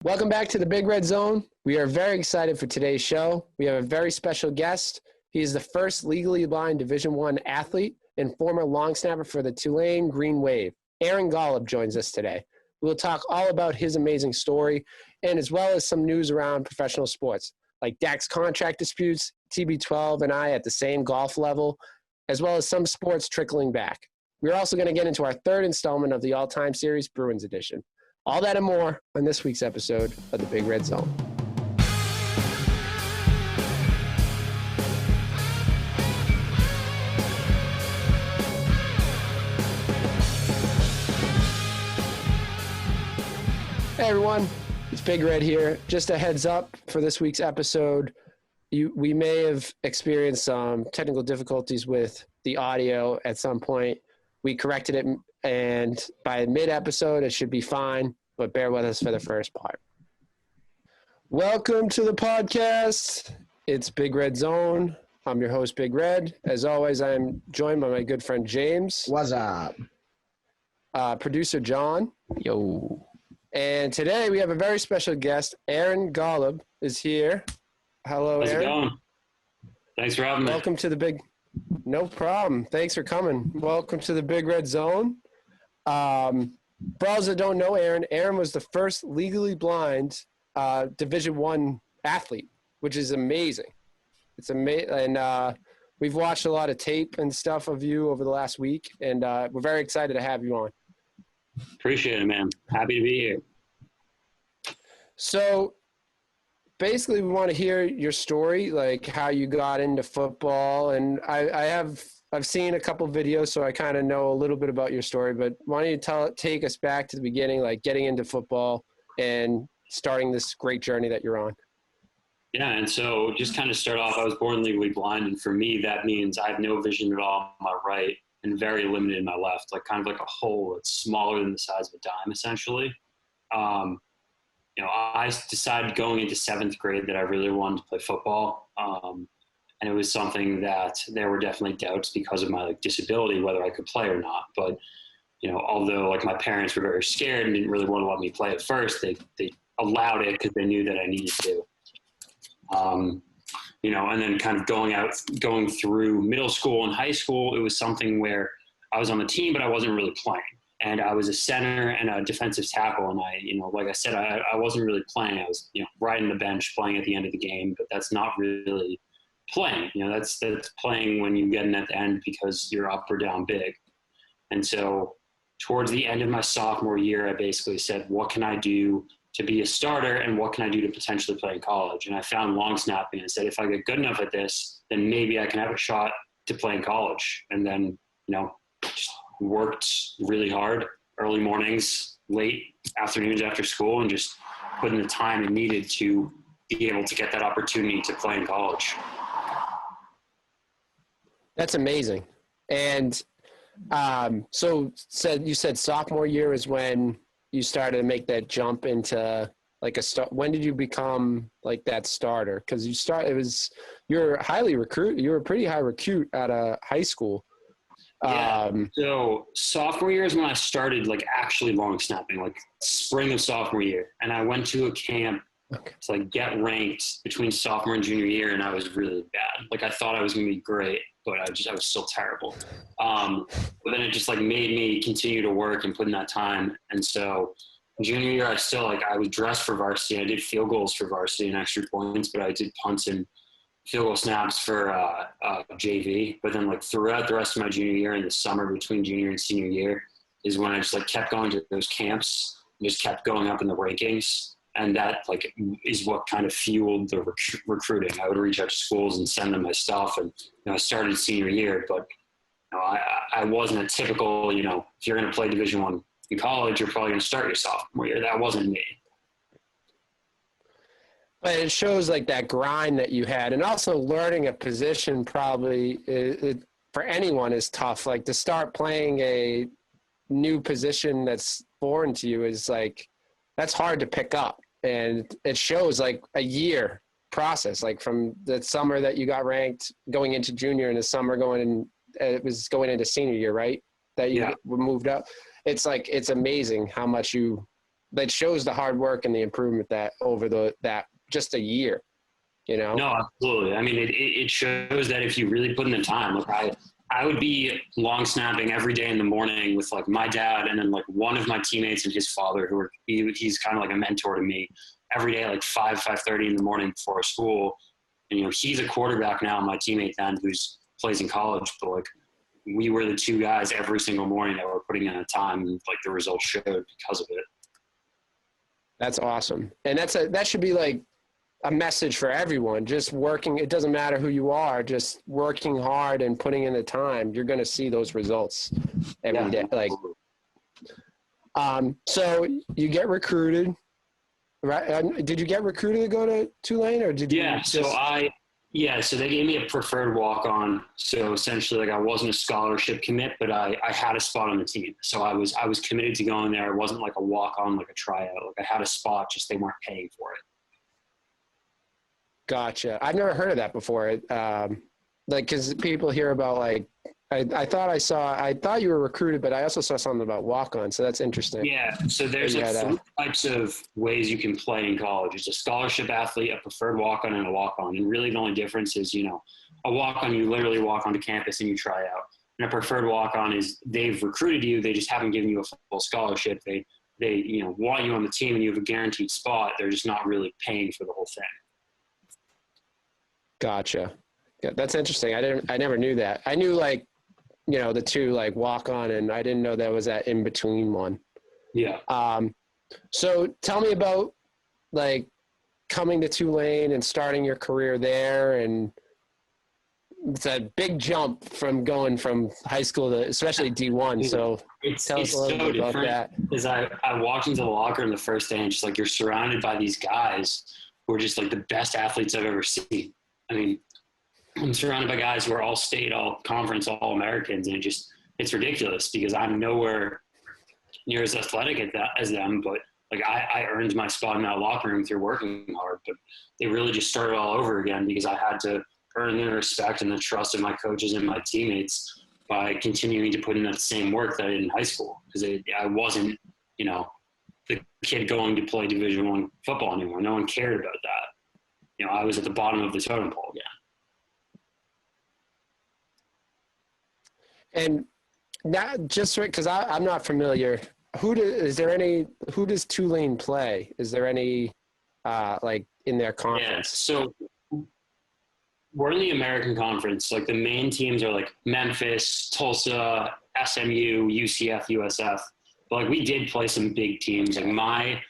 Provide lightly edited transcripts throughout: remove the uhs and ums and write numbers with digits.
Welcome back to the Big Red Zone. We are very excited for today's show. We have a very special guest. He is the first legally blind Division I athlete and former long snapper for the Tulane Green Wave. Aaron Golub joins us today. We will talk all about his amazing story and as well as some news around professional sports, like Dak's contract disputes, TB12 and I at the same golf level, as well as some sports trickling back. We're also going to get into our third installment of the all-time series, Bruins Edition. All that and more on this week's episode of the Big Red Zone. Hey everyone, it's Big Red here. Just a heads up for this week's episode. We may have experienced some technical difficulties with the audio at some point. We corrected it, and by mid-episode, it should be fine, but bear with us for the first part. Welcome to the podcast. It's Big Red Zone. I'm your host, Big Red. As always, I'm joined by my good friend, James. What's up? Producer, John. Yo. And today, we have a very special guest. Aaron Golub is here. Hello, How's Aaron. it going? Thanks for having me. Welcome to the Big... No problem. Thanks for coming. Welcome to the Big Red Zone. For those that don't know Aaron was the first legally blind Division I athlete, which is amazing. It's amazing. And we've watched a lot of tape and stuff of you over the last week, and we're very excited to have you on. Appreciate it, man. Happy to be here. So basically, we want to hear your story, like how you got into football. And I've seen a couple videos, so I kind of know a little bit about your story. But why don't you take us back to the beginning, like getting into football and starting this great journey that you're on? Yeah, and so just kind of start off, I was born legally blind, and for me, that means I have no vision at all on my right and very limited in my left, like kind of like a hole that's smaller than the size of a dime, essentially. I decided going into 7th grade that I really wanted to play football. And it was something that there were definitely doubts because of my disability, whether I could play or not. But, although my parents were very scared and didn't really want to let me play at first, they allowed it because they knew that I needed to. And then kind of going through middle school and high school, it was something where I was on the team, but I wasn't really playing. And I was a center and a defensive tackle. And like I said, I wasn't really playing. I was, riding the bench playing at the end of the game, but that's not really playing. That's playing when you get in at the end because you're up or down big. And so towards the end of my sophomore year, I basically said, what can I do to be a starter and what can I do to potentially play in college? And I found long snapping and said, if I get good enough at this, then maybe I can have a shot to play in college. And then, just worked really hard, early mornings, late afternoons after school, and just put in the time it needed to be able to get that opportunity to play in college. That's amazing. And so you said sophomore year is when you started to make that jump into when did you become that starter? Because you're highly recruit. You were a pretty high recruit out of high school. Yeah. So sophomore year is when I started actually long snapping, spring of sophomore year. And I went to a camp to get ranked between sophomore and junior year, and I was really bad. I thought I was going to be great, but I was still terrible. But then it just made me continue to work and put in that time. And so junior year, I was dressed for varsity. I did field goals for varsity and extra points, but I did punts and field goal snaps for JV. But then throughout the rest of my junior year and the summer between junior and senior year is when I just kept going to those camps and just kept going up in the rankings. And that is what kind of fueled the recruiting. I would reach out to schools and send them my stuff. And, I started senior year, but I wasn't a typical, if you're going to play Division I in college, you're probably going to start your sophomore year. That wasn't me. But it shows that grind that you had, and also learning a position probably for anyone is tough. To start playing a new position that's foreign to you is that's hard to pick up. And it shows a year process, from the summer that you got ranked going into junior and the summer it was going into senior year, right? That you moved up. It's amazing how much you that shows the hard work and the improvement that over that just a year, you know? No, absolutely. I mean, it shows that if you really put in the time, like I would be long snapping every day in the morning with like my dad and then like one of my teammates and his father he's kind of like a mentor to me every day, like 5:30 in the morning before school. And, you know, he's a quarterback now, my teammate then who's plays in college, but like we were the two guys every single morning that were putting in a time, and like the results showed because of it. That's awesome. And that should be like a message for everyone. Just working. It doesn't matter who you are, just working hard and putting in the time. You're going to see those results every day. Like, so you get recruited, right? Did you get recruited to go to Tulane, or did you? Yeah. So they gave me a preferred walk-on. So essentially, like I wasn't a scholarship commit, but I had a spot on the team. So I was committed to going there. It wasn't like a walk-on, like a tryout. Like I had a spot, just they weren't paying for it. Gotcha. I've never heard of that before. Like, because people hear about like, I thought you were recruited, but I also saw something about walk-on. So that's interesting. Yeah. So there's like three types of ways you can play in college. It's a scholarship athlete, a preferred walk-on, and a walk-on. And really the only difference is, you know, a walk-on, you literally walk onto campus and you try out. And a preferred walk-on is they've recruited you. They just haven't given you a full scholarship. They, you know, want you on the team and you have a guaranteed spot. They're just not really paying for the whole thing. Gotcha. Yeah, that's interesting. I never knew that. I knew like, you know, the two like walk on, and I didn't know that was that in between one. Yeah. So tell me about like coming to Tulane and starting your career there. And it's a big jump from going from high school to especially D1. So tell us a little bit about that. Because I walked into the locker room the first day and just like, you're surrounded by these guys who are just like the best athletes I've ever seen. I mean, I'm surrounded by guys who are all state, all conference, all Americans, and it's ridiculous because I'm nowhere near as athletic as them, but like I earned my spot in that locker room through working hard, but they really just started all over again because I had to earn the respect and the trust of my coaches and my teammates by continuing to put in that same work that I did in high school because I wasn't, you know, the kid going to play Division I football anymore. No one cared about that. You know, I was at the bottom of the totem pole again. And not just because I'm not familiar. Who does Tulane play? Is there any like in their conference? Yeah, so we're in the American Conference. Like the main teams are like Memphis, Tulsa, SMU, UCF, USF. But like we did play some big teams. Like my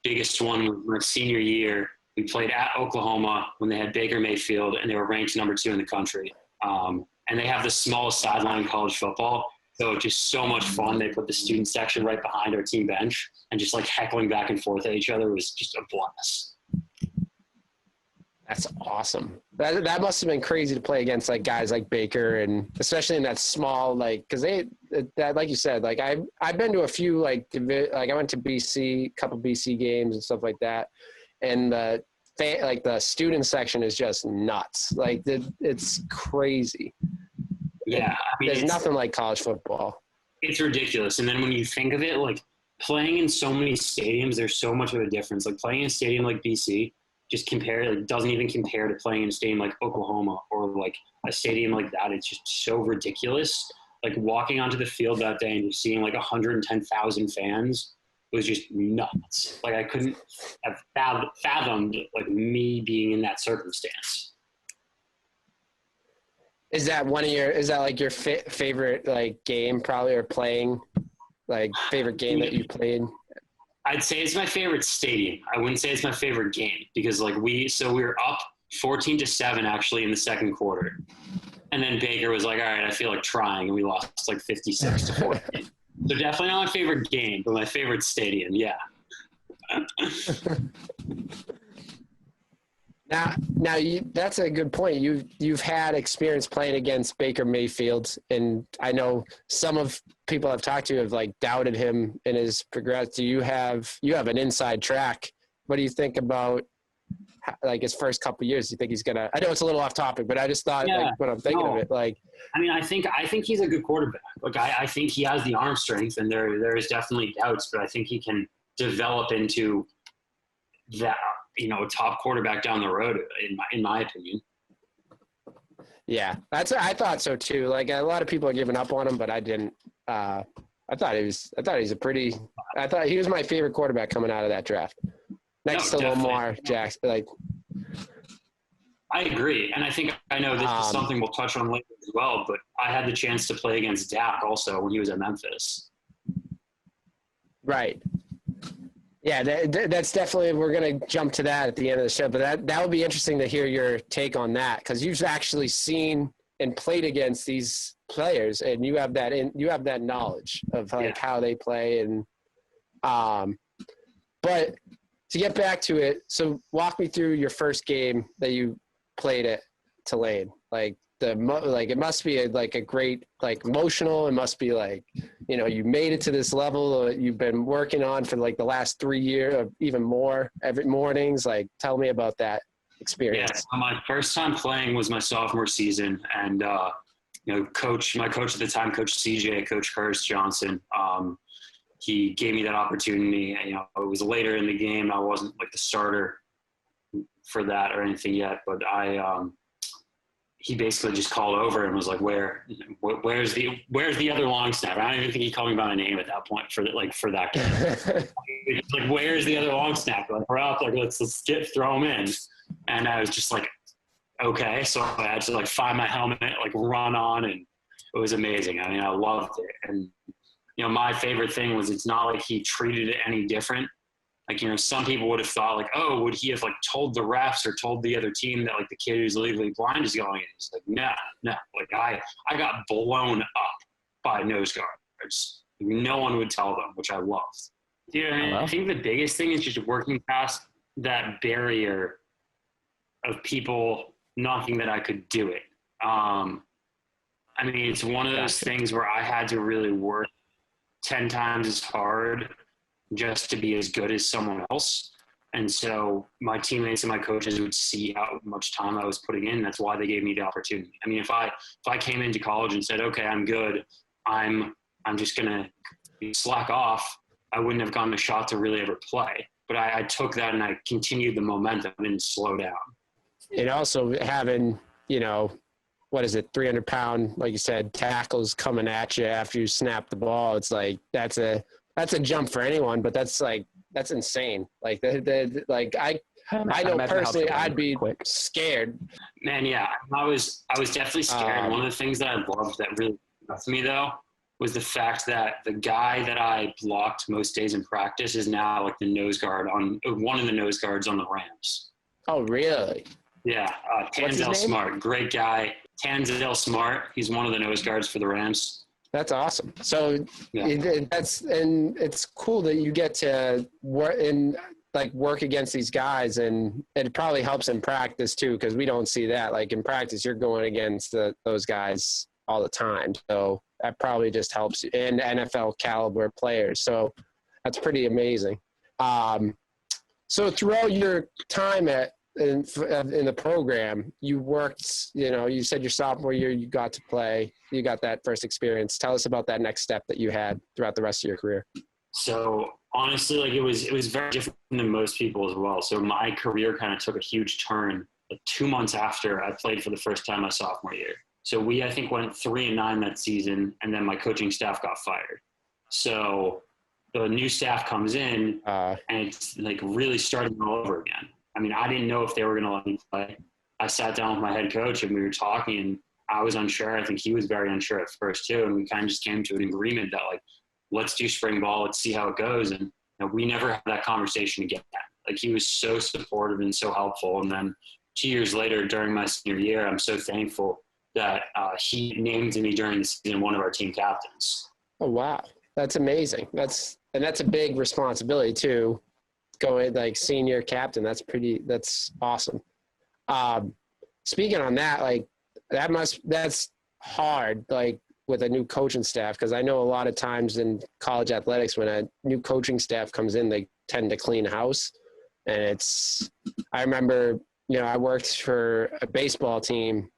biggest one was my senior year. We played at Oklahoma when they had Baker Mayfield, and they were ranked number 2 in the country. And they have the smallest sideline in college football. So just so much fun. They put the student section right behind our team bench, and just like heckling back and forth at each other was just a blast. That's awesome. That must have been crazy to play against like guys like Baker, and especially in that small, like, cause that, like you said, like I've been to a few, like I went to BC, a couple BC games and stuff like that. And the student section is just nuts. Like it's crazy. Yeah. I mean, there's nothing like college football. It's ridiculous. And then when you think of it, like playing in so many stadiums, there's so much of a difference. Like playing in a stadium like BC, doesn't even compare to playing in a stadium like Oklahoma or like a stadium like that. It's just so ridiculous. Like walking onto the field that day and just seeing like 110,000 fans was just nuts. Like I couldn't have fathomed like me being in that circumstance. Is that like your favorite like game probably, or playing like favorite game that you played? I'd say it's my favorite stadium. I wouldn't say it's my favorite game because like we were up 14-7 actually in the second quarter. And then Baker was like, all right, I feel like trying. And we lost like 56-14. So definitely not my favorite game, but my favorite stadium. Yeah. Now that's a good point. You've had experience playing against Baker Mayfield, and I know some of people I've talked to have like doubted him in his progress. Do you have an inside track? What do you think about like his first couple of years? Do you think he's gonna? I know it's a little off topic, but I just thought like when I'm thinking of it, like. I mean, I think he's a good quarterback. Like I think he has the arm strength, and there is definitely doubts, but I think he can develop into that, a top quarterback down the road, in my opinion. Yeah, I thought so too. Like a lot of people are giving up on him, but I didn't. I thought he was my favorite quarterback coming out of that draft. Next to Lamar Jackson. Like, I agree. And I know this is something we'll touch on later as well, but I had the chance to play against Dak also when he was at Memphis. Right. Yeah, that's definitely, we're going to jump to that at the end of the show, but that would be interesting to hear your take on that, because you've actually seen and played against these players, and you have that knowledge of how they play. And but to get back to it, so walk me through your first game that you played at Tulane. Like it must be a great, emotional. It must be you made it to this level you've been working on for the last 3 years or even more every mornings. Tell me about that experience. Yeah, so my first time playing was my sophomore season, and my coach at the time, Coach CJ, Coach Curtis Johnson, he gave me that opportunity. And, it was later in the game. I wasn't the starter for that or anything yet, but he basically just called over and was like, where's the other long snapper? I don't even think he called me by my name at that point for that game. Where's the other long snapper? We're out there. Let's throw him in. And I was just okay. So I had to find my helmet, run on, and it was amazing. I mean, I loved it. And, my favorite thing was it's not like he treated it any different. Some people would have thought oh, would he have told the refs or told the other team that the kid who's legally blind is going in? It's no. I got blown up by nose guards. No one would tell them, which I loved. Yeah, I think the biggest thing is just working past that barrier of people not thinking that I could do it. It's one of those things where I had to really work 10 times as hard just to be as good as someone else. And so my teammates and my coaches would see how much time I was putting in. That's why they gave me the opportunity. If I came into college and said, okay, I'm good, I'm just going to slack off, I wouldn't have gotten a shot to really ever play. But I took that and I continued the momentum and didn't slow down. And also having, 300-pound, like you said, tackles coming at you after you snap the ball. It's that's a jump for anyone, but that's insane. I know personally I'd be scared. Man, yeah, I was definitely scared. One of the things that I loved that really got to me though was the fact that the guy that I blocked most days in practice is now the nose guard one of the nose guards on the Rams. Oh, really? Yeah, Tanzel Smart, great guy. Tanzel Smart, he's one of the nose guards for the Rams. That's awesome. So it's cool that you get to work against these guys, and it probably helps in practice too, because we don't see that. In practice, you're going against those guys all the time. So that probably just helps you in NFL caliber players. So that's pretty amazing. So throughout your time in the program, you worked, you said your sophomore year you got to play, you got that first experience. Tell us about that next step that you had throughout the rest of your career. So honestly, it was very different than most people as well. So my career kind of took a huge turn 2 months after I played for the first time my sophomore year. So we, I think, went 3-9 that season, and then my coaching staff got fired. So the new staff comes in, and it's really starting all over again. I didn't know if they were going to let me play. I sat down with my head coach and we were talking, and I was unsure. I think he was very unsure at first too. And we kind of just came to an agreement that let's do spring ball. Let's see how it goes. And we never had that conversation again. He was so supportive and so helpful. And then 2 years later, during my senior year, I'm so thankful that he named me during the season one of our team captains. Oh, wow. That's amazing. That's a big responsibility too. Going senior captain, that's awesome. Speaking on that, that's hard with a new coaching staff, because I know a lot of times in college athletics when a new coaching staff comes in, they tend to clean house. And I remember I worked for a baseball team,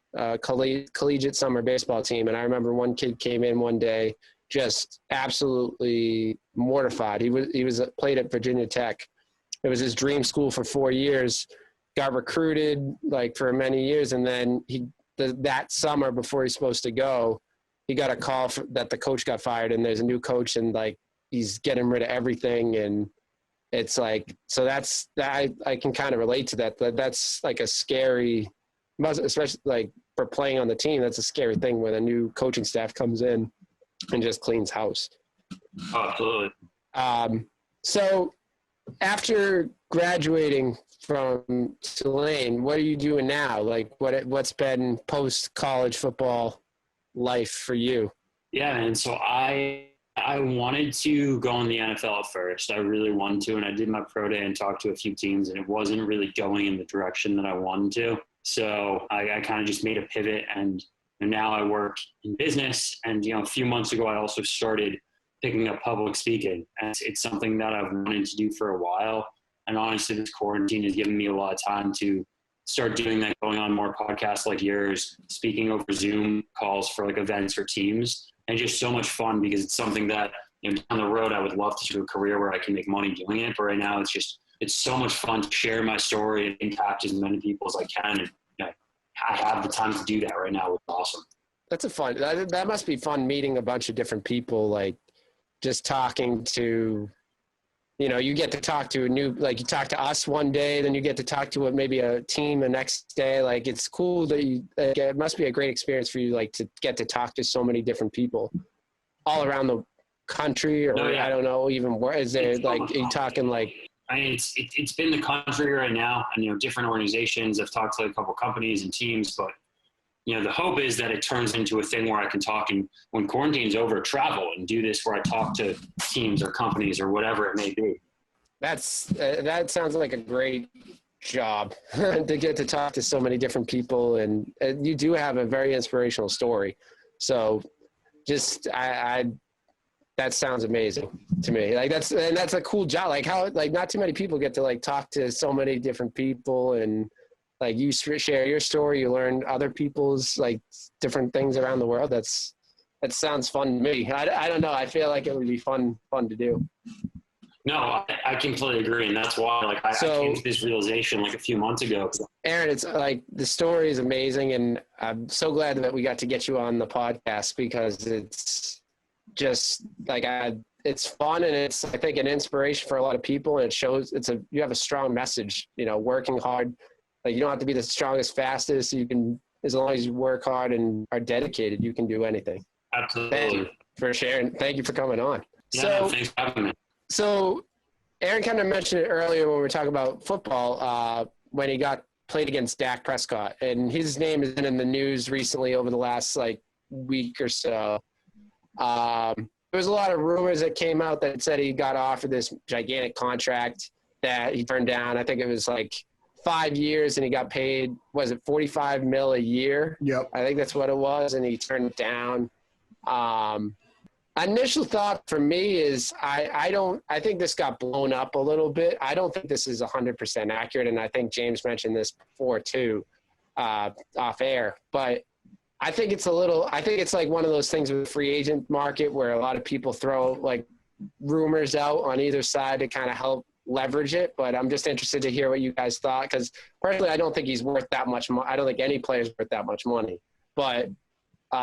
collegiate summer baseball team, and I remember one kid came in one day just absolutely mortified. He was played at Virginia Tech. It was his dream school for 4 years, got recruited like for many years. And then that summer before he's supposed to go, he got a call that the coach got fired and there's a new coach and like, he's getting rid of everything. And it's like, so I can kind of relate to that. That's like a scary, especially like for playing on the team, that's a scary thing when a new coaching staff comes in and just cleans house. Oh, absolutely. So after graduating from Tulane, what are you doing now? Like what's been post-college football life for you? Yeah, man. So I wanted to go in the NFL at first. I really wanted to, and I did my pro day and talked to a few teams, and it wasn't really going in the direction that I wanted to. So I kind of just made a pivot, and now I work in business. And, a few months ago, I also started picking up public speaking. And it's something that I've wanted to do for a while. And honestly, this quarantine has given me a lot of time to start doing that, going on more podcasts like yours, speaking over Zoom calls for like events or teams, and just so much fun because it's something that, down the road, I would love to do a career where I can make money doing it. But right now it's so much fun to share my story and impact as many people as I can. And I have the time to do that right now. It's awesome. That's that must be fun meeting a bunch of different people, like just talking to, you get to talk to you talk to us one day, then you get to talk to maybe a team the next day. Like it's cool that it must be a great experience for you, like to get to talk to so many different people all around the country or I don't know, even where is there like, are you talking like, I mean, it's been the country right now, and different organizations. I've talked to a couple companies and teams, but the hope is that it turns into a thing where I can talk, and when quarantine's over, travel and do this where I talk to teams or companies or whatever it may be. That sounds like a great job to get to talk to so many different people, and you do have a very inspirational story. So, just that sounds amazing to me. Like that's a cool job. Like how, like not too many people get to like talk to so many different people, and like you share your story, you learn other people's like different things around the world. That sounds fun to me. I don't know. I feel like it would be fun to do. No, I completely agree. And that's why I came to this realization like a few months ago. Aaron, it's like the story is amazing. And I'm so glad that we got to get you on the podcast because it's just like it's fun, and it's I think an inspiration for a lot of people, and it shows you have a strong message, working hard. Like you don't have to be the strongest, fastest. You can, as long as you work hard and are dedicated, you can do anything. Absolutely. Thank you for sharing. Thank you for coming on. Yeah, thanks for having me. So Aaron kind of mentioned it earlier when we were talking about football, when he played against Dak Prescott, and his name has been in the news recently over the last week or so. There was a lot of rumors that came out that said he got offered this gigantic contract that he turned down. I think it was 5 years, and he got paid, was it $45 million a year? Yep. I think that's what it was, and he turned it down. Initial thought for me is I think this got blown up a little bit. I don't think this is 100% accurate, and I think James mentioned this before too, off air. But I think it's like one of those things with the free agent market where a lot of people throw rumors out on either side to kind of help leverage it. But I'm just interested to hear what you guys thought, because personally, I don't think he's worth that much. I don't think any player is worth that much money. But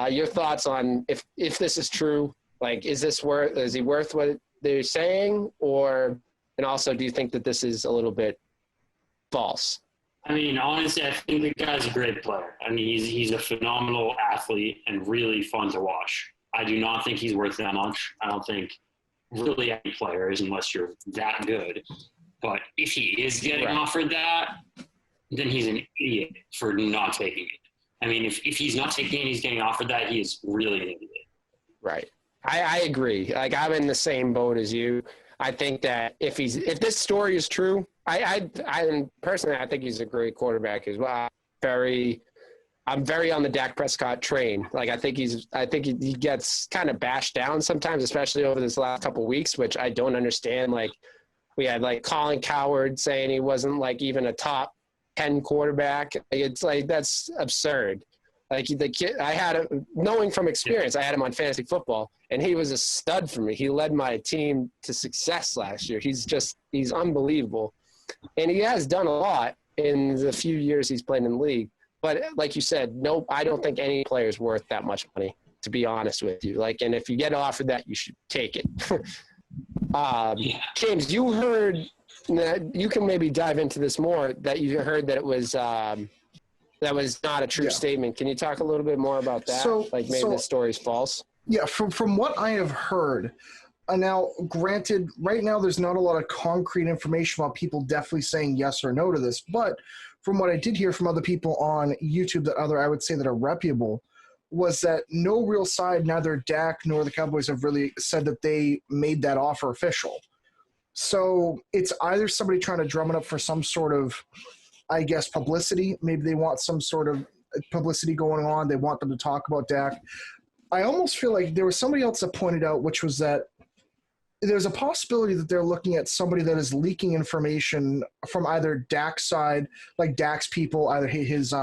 your thoughts on if this is true, is he worth what they're saying, and also do you think that this is a little bit false? I mean, honestly, I think the guy's a great player. I mean, he's a phenomenal athlete and really fun to watch. I do not think he's worth that much. I don't think really any player is, unless you're that good. But if he is getting offered that, then he's an idiot for not taking it. I mean, if he's not taking it, he's getting offered that, he is really an idiot. Right. I agree. I'm in the same boat as you. I think that if this story is true, I personally, I think he's a great quarterback as well. I'm very on the Dak Prescott train. I think he gets kind of bashed down sometimes, especially over this last couple of weeks, which I don't understand. We had Colin Cowherd saying he wasn't even a top 10 quarterback. It's that's absurd. Like the kid, knowing from experience, I had him on fantasy football, and he was a stud for me. He led my team to success last year. He's unbelievable. And he has done a lot in the few years he's played in the league. But like you said, no, I don't think any player is worth that much money, to be honest with you. Like, and if you get offered that, you should take it. James, you heard that, you can maybe dive into this more, that you heard that it was that was not a true statement. Can you talk a little bit more about that? Maybe the story's false? Yeah, from what I have heard, now, granted, right now there's not a lot of concrete information about people definitely saying yes or no to this, but from what I did hear from other people on YouTube I would say that are reputable, was that no real side, neither Dak nor the Cowboys, have really said that they made that offer official. So it's either somebody trying to drum it up for some sort of, I guess, publicity. Maybe they want some sort of publicity going on. They want them to talk about Dak. I almost feel like there was somebody else that pointed out, which was that there's a possibility that they're looking at somebody that is leaking information from either Dak's side, like Dak's people, either his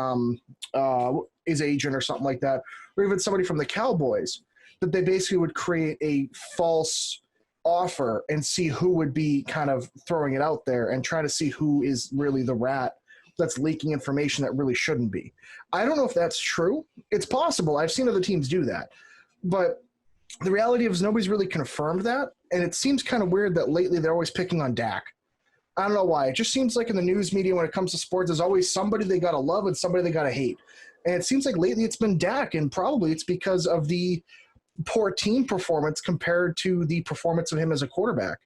agent or something like that, or even somebody from the Cowboys, that they basically would create a false offer and see who would be kind of throwing it out there and try to see who is really the rat that's leaking information that really shouldn't be. I don't know if that's true. It's possible. I've seen other teams do that. But the reality is nobody's really confirmed that, and it seems kind of weird that lately they're always picking on Dak. I don't know why. It just seems like in the news media when it comes to sports, there's always somebody they got to love and somebody they got to hate. And it seems like lately it's been Dak, and probably it's because of the poor team performance compared to the performance of him as a quarterback.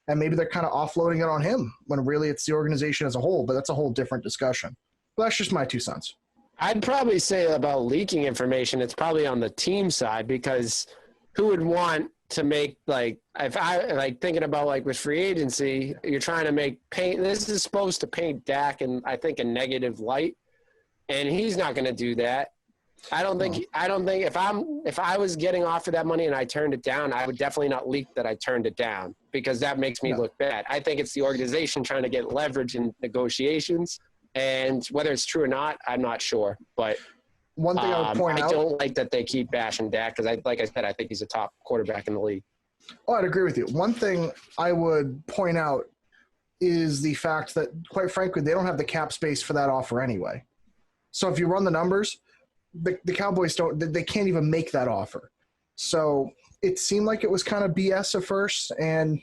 And maybe they're kind of offloading it on him when really it's the organization as a whole, but that's a whole different discussion. But that's just my 2 cents. I'd probably say about leaking information, it's probably on the team side, because who would want to make, like, if I like thinking about like with free agency, you're trying to paint, this is supposed to paint Dak in, I think, a negative light, and he's not going to do that. I don't think if I was getting offered that money and I turned it down, I would definitely not leak that I turned it down, because that makes me look bad. I think it's the organization trying to get leverage in negotiations, and whether it's true or not, I'm not sure. But one thing I would point out, I don't like that they keep bashing Dak, because like I said, I think he's a top quarterback in the league. Oh, I'd agree with you. One thing I would point out is the fact that, quite frankly, they don't have the cap space for that offer anyway. So if you run the numbers, the Cowboys they can't even make that offer. So it seemed like it was kind of BS at first. And,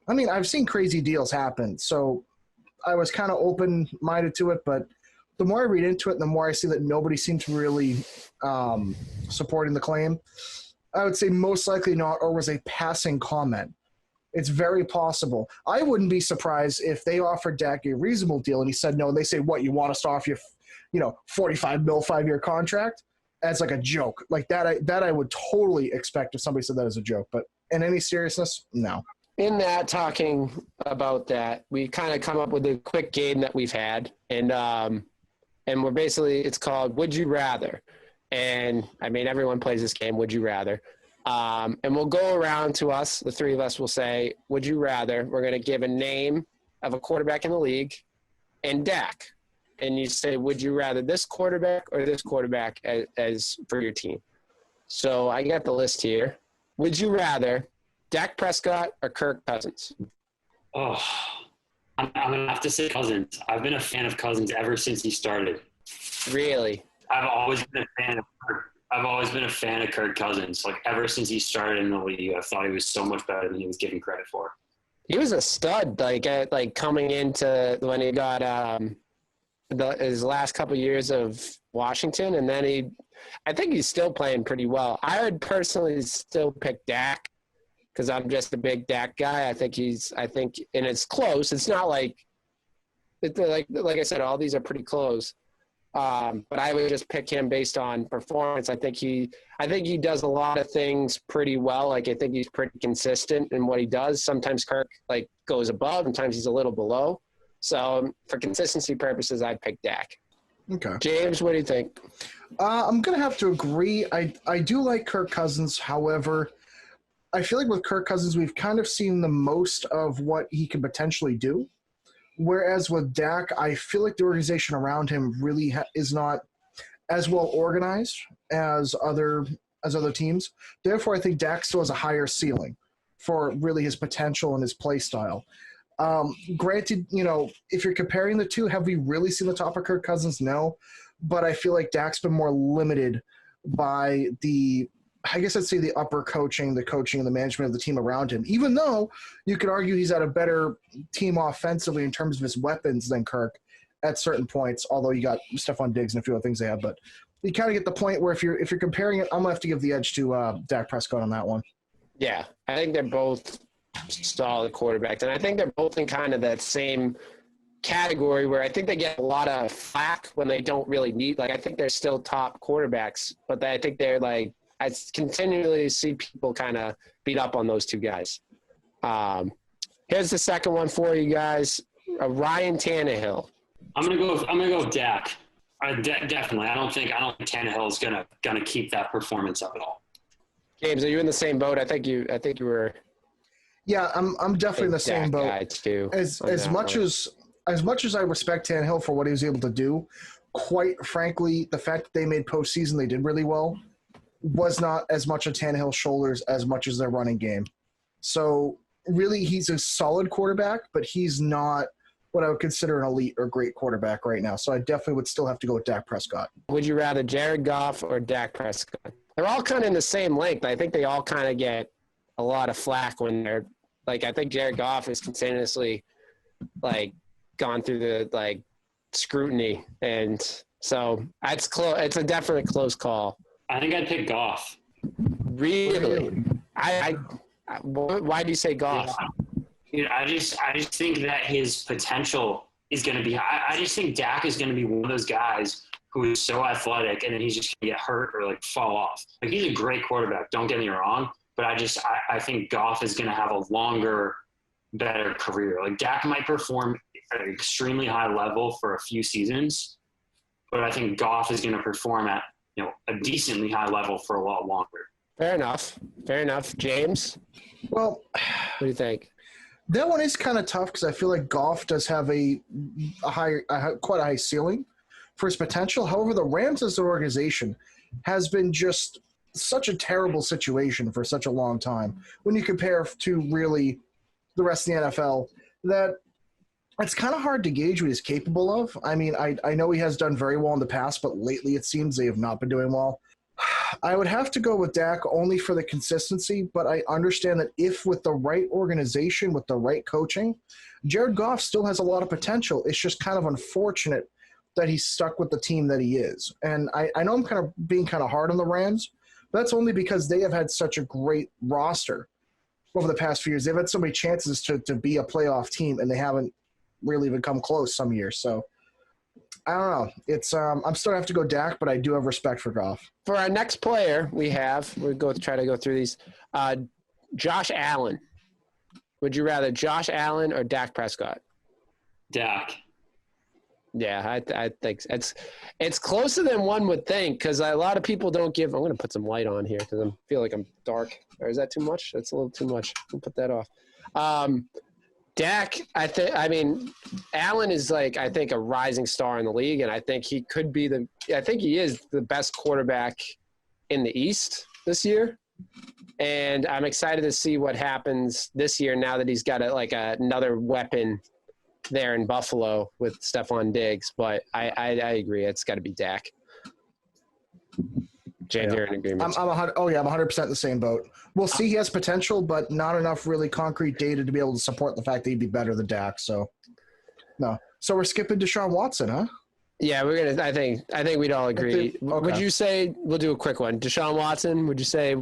I mean, I've seen crazy deals happen. So I was kind of open-minded to it. But the more I read into it, the more I see that nobody seems really supporting the claim. I would say most likely not, or was a passing comment. It's very possible. I wouldn't be surprised if they offered Dak a reasonable deal and he said no, and they say, what, you want us to offer you $45 million 5-year contract as like a joke. Like that I would totally expect if somebody said that as a joke. But in any seriousness, no. In that, talking about that, we kind of come up with a quick game that we've had, and we're basically, it's called Would You Rather. And I mean, everyone plays this game, Would You Rather. And we'll go around to us, the three of us will say, Would you rather? We're going to give a name of a quarterback in the league and Dak. And you say, would you rather this quarterback or this quarterback as for your team? So I got the list here. Would you rather Dak Prescott or Kirk Cousins? Oh, I'm going to have to say Cousins. I've been a fan of Cousins ever since he started. Really? I've always been a fan of Kirk. I've always been a fan of Kirk Cousins. Like, ever since he started in the league, I thought he was so much better than he was given credit for. He was a stud, like coming into when he got his last couple of years of Washington, and then I think he's still playing pretty well. I would personally still pick Dak because I'm just a big Dak guy. I think, and it's close. It's not like I said, all these are pretty close. But I would just pick him based on performance. I think he does a lot of things pretty well. Like, I think he's pretty consistent in what he does. Sometimes Kirk goes above, sometimes he's a little below. So for consistency purposes, I'd pick Dak. Okay. James, what do you think? I'm going to have to agree. I do like Kirk Cousins. However, I feel like with Kirk Cousins, we've kind of seen the most of what he can potentially do. Whereas with Dak, I feel like the organization around him really is not as well organized as other teams. Therefore, I think Dak still has a higher ceiling for really his potential and his play style. Granted, if you're comparing the two, have we really seen the top of Kirk Cousins? No. But I feel like Dak's been more limited by the upper coaching, the coaching and the management of the team around him, even though you could argue he's at a better team offensively in terms of his weapons than Kirk at certain points, although you got Stephon Diggs and a few other things they have. But you kind of get the point where if you're comparing it, I'm going to have to give the edge to Dak Prescott on that one. Yeah, I think they're both solid quarterbacks, and I think they're both in kind of that same category where I think they get a lot of flack when they don't really need. Like, I think they're still top quarterbacks, but I think they're like, I continually see people kind of beat up on those two guys. Here's the second one for you guys. Ryan Tannehill. I'm gonna go with Dak. Definitely. I don't think Tannehill is gonna keep that performance up at all. James, are you in the same boat? I think you were. Yeah, I'm definitely in the same boat. Guy too, as much as I respect Tannehill for what he was able to do, quite frankly, the fact that they made postseason, they did really well, was not as much on Tannehill's shoulders as much as their running game. So really, he's a solid quarterback, but he's not what I would consider an elite or great quarterback right now. So I definitely would still have to go with Dak Prescott. Would you rather Jared Goff or Dak Prescott? They're all kind of in the same length. I think they all kind of get a lot of flack when they're like, I think Jared Goff is continuously like gone through the like scrutiny. And so it's close. It's a definite close call. I think I'd pick Goff. Really? Why do you say Goff? Yeah. I just think that his potential is going to be high. I just think Dak is going to be one of those guys who is so athletic and then he's just going to get hurt or like fall off. Like, he's a great quarterback. Don't get me wrong. But I think Goff is going to have a longer, better career. Like, Dak might perform at an extremely high level for a few seasons, but I think Goff is going to perform at a decently high level for a lot longer. Fair enough. James? Well, what do you think? That one is kind of tough because I feel like Goff does have quite a high ceiling for his potential. However, the Rams as an organization has been just such a terrible situation for such a long time when you compare to really the rest of the NFL, that it's kind of hard to gauge what he's capable of. I mean, I know he has done very well in the past, but lately it seems they have not been doing well. I would have to go with Dak only for the consistency, but I understand that if with the right organization, with the right coaching, Jared Goff still has a lot of potential. It's just kind of unfortunate that he's stuck with the team that he is. And I know I'm kind of being kind of hard on the Rams, but that's only because they have had such a great roster over the past few years. They've had so many chances to be a playoff team, and they haven't really even come close some years. So I don't know. It's I'm still have to go Dak, but I do have respect for Goff. For our next player, we'll try to go through these. Josh Allen. Would you rather Josh Allen or Dak Prescott? Dak. Yeah, I think it's closer than one would think because a lot of people don't give. I'm going to put some light on here because I feel like I'm dark. Or is that too much? That's a little too much. We'll put that off. Dak, Allen is I think a rising star in the league, and I think he could be I think he is the best quarterback in the East this year. And I'm excited to see what happens this year now that he's got another weapon there in Buffalo with Stephon Diggs. But I agree. It's got to be Dak. James, you're in agreement. I'm 100% in the same boat. We'll see. He has potential, but not enough really concrete data to be able to support the fact that he'd be better than Dak. So, no. So we're skipping Deshaun Watson, huh? Yeah, we're gonna. I think we'd all agree. Okay. Would you say we'll do a quick one? Deshaun Watson. Would you say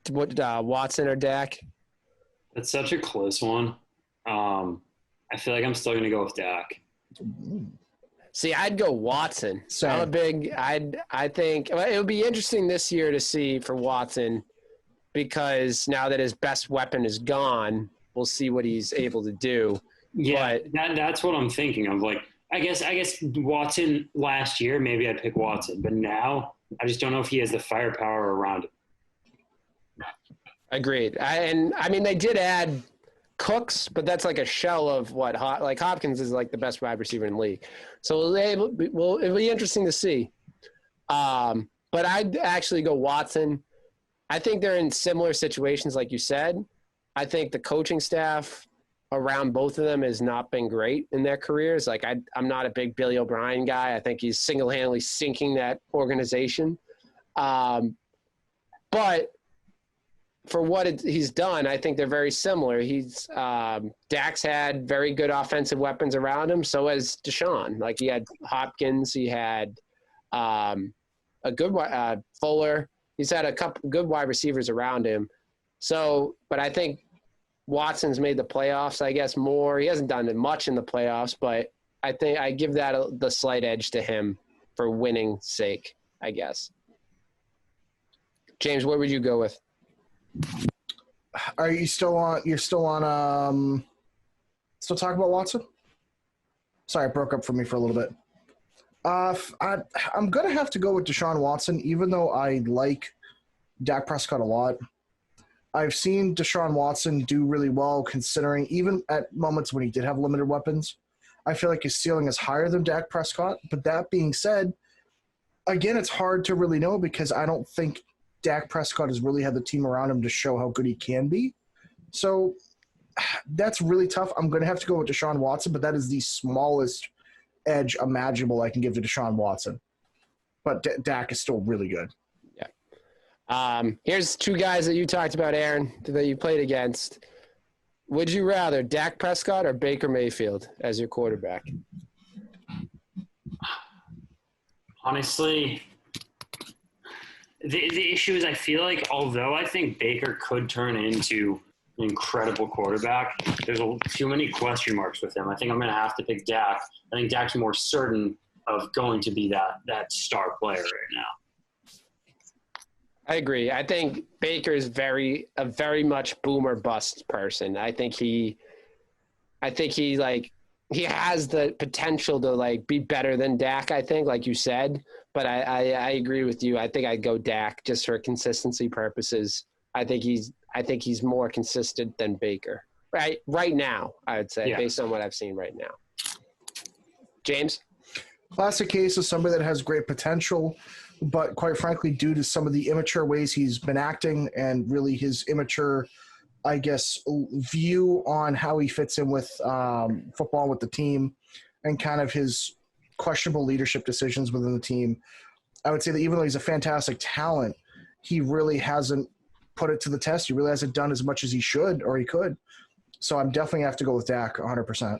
Watson or Dak? That's such a close one. I feel like I'm still gonna go with Dak. See, I'd go Watson. So I think it would be interesting this year to see for Watson because now that his best weapon is gone, we'll see what he's able to do. Yeah, that's what I'm thinking of. I guess Watson last year, maybe I'd pick Watson, but now I just don't know if he has the firepower around him. Agreed. They did add Cooks, but that's like a shell of what like Hopkins is like the best wide receiver in the league. So it'll be interesting to see. But I'd actually go Watson. I think they're in similar situations, like you said. I think the coaching staff around both of them has not been great in their careers. Like I'm not a big Billy O'Brien guy. I think he's single-handedly sinking that organization. But for what he's done, I think they're very similar. Dak's had very good offensive weapons around him. So has Deshaun. Like he had Hopkins, he had a good Fuller. He's had a couple good wide receivers around him. So, but I think Watson's made the playoffs, I guess, more. He hasn't done it much in the playoffs, but I think I give that the slight edge to him for winning sake, I guess. James, what would you go with? Are you still on? You're still on. Still talking about Watson? Sorry, it broke up for me for a little bit. I'm gonna have to go with Deshaun Watson, even though I like Dak Prescott a lot. I've seen Deshaun Watson do really well, considering even at moments when he did have limited weapons. I feel like his ceiling is higher than Dak Prescott. But that being said, again, it's hard to really know because I don't think Dak Prescott has really had the team around him to show how good he can be. So that's really tough. I'm going to have to go with Deshaun Watson, but that is the smallest edge imaginable I can give to Deshaun Watson. But Dak is still really good. Yeah. Here's two guys that you talked about, Aaron, that you played against. Would you rather Dak Prescott or Baker Mayfield as your quarterback? Honestly, the issue is I feel like although I think Baker could turn into an incredible quarterback, there's too many question marks with him. I think I'm going to have to pick Dak. I think Dak's more certain of going to be that star player right now. I agree. I think Baker is a very much boom or bust person. I think he has the potential to be better than Dak, I think, like you said. But I agree with you. I think I'd go Dak just for consistency purposes. I think he's more consistent than Baker. Right now, I would say, based on what I've seen right now. James? Classic case of somebody that has great potential, but quite frankly, due to some of the immature ways he's been acting and really his immature, I guess, view on how he fits in with football, with the team, and kind of his questionable leadership decisions within the team, I would say that even though he's a fantastic talent, he really hasn't put it to the test. He really hasn't done as much as he should or he could. So I'm definitely have to go with Dak 100%.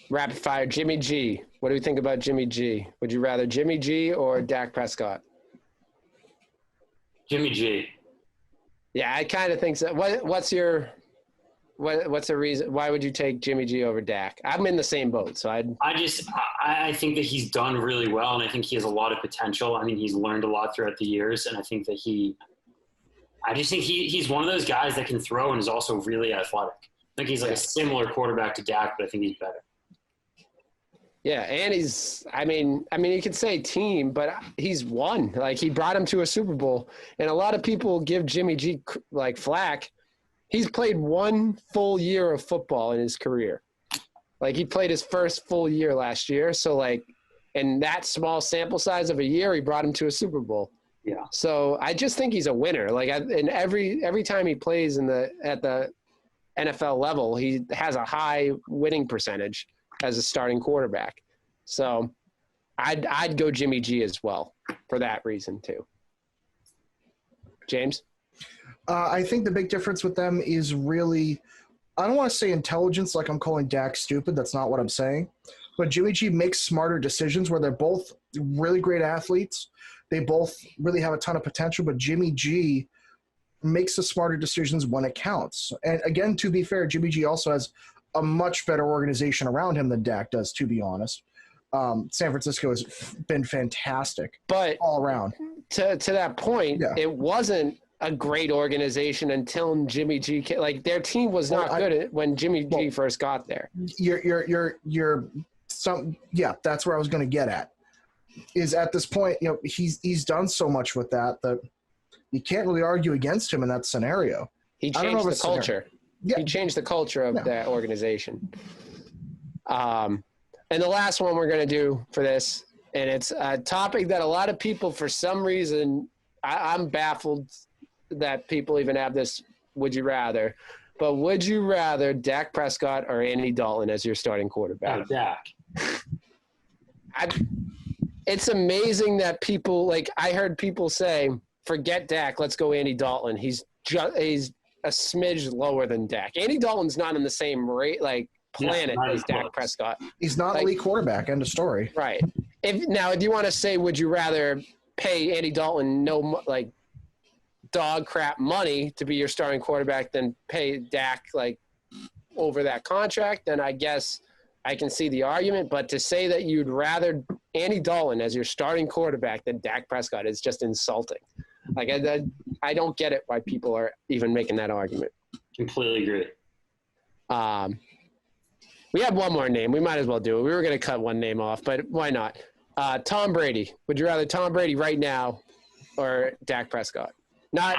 Rapid fire, Jimmy G. What do you think about Jimmy G? Would you rather Jimmy G or Dak Prescott? Jimmy G. Yeah, I kind of think so. What's the reason? Why would you take Jimmy G over Dak? I'm in the same boat, so I think that he's done really well, and I think he has a lot of potential. I mean, he's learned a lot throughout the years, and I think that he's one of those guys that can throw and is also really athletic. I think he's like a similar quarterback to Dak, but I think he's better. Yeah, and I mean, you could say team, but he's won. Like, he brought him to a Super Bowl, and a lot of people give Jimmy G flack. He's played one full year of football in his career. Like, he played his first full year last year, so in that small sample size of a year, he brought him to a Super Bowl. Yeah. So I just think he's a winner. And every time he plays at the NFL level, he has a high winning percentage as a starting quarterback. So I'd go Jimmy G as well for that reason too. James? I think the big difference with them is really, I don't want to say intelligence like I'm calling Dak stupid. That's not what I'm saying. But Jimmy G makes smarter decisions where they're both really great athletes. They both really have a ton of potential, but Jimmy G makes the smarter decisions when it counts. And again, to be fair, Jimmy G also has a much better organization around him than Dak does, to be honest. San Francisco has been fantastic, but all around. To that point, It wasn't a great organization until Jimmy G. Their team was not good when Jimmy G first got there. That's where I was going to get at. Is at this point, he's done so much with that you can't really argue against him in that scenario. He changed the culture. Yeah. He changed the culture of that organization. And the last one we're going to do for this, and it's a topic that a lot of people, for some reason, I'm baffled that people even have this would you rather. But would you rather Dak Prescott or Andy Dalton as your starting quarterback? Oh, Dak. It's amazing that people, like, I heard people say, forget Dak, let's go Andy Dalton. He's a smidge lower than Dak. Andy Dalton's not in the same planet as Dak Prescott. He's not elite quarterback. End of story. Right. If you want to say, would you rather pay Andy Dalton dog crap money to be your starting quarterback than pay Dak over that contract, then I guess I can see the argument. But to say that you'd rather Andy Dalton as your starting quarterback than Dak Prescott is just insulting. I don't get it why people are even making that argument. Completely agree. We have one more name. We might as well do it. We were going to cut one name off, but why not? Tom Brady. Would you rather Tom Brady right now or Dak Prescott? Not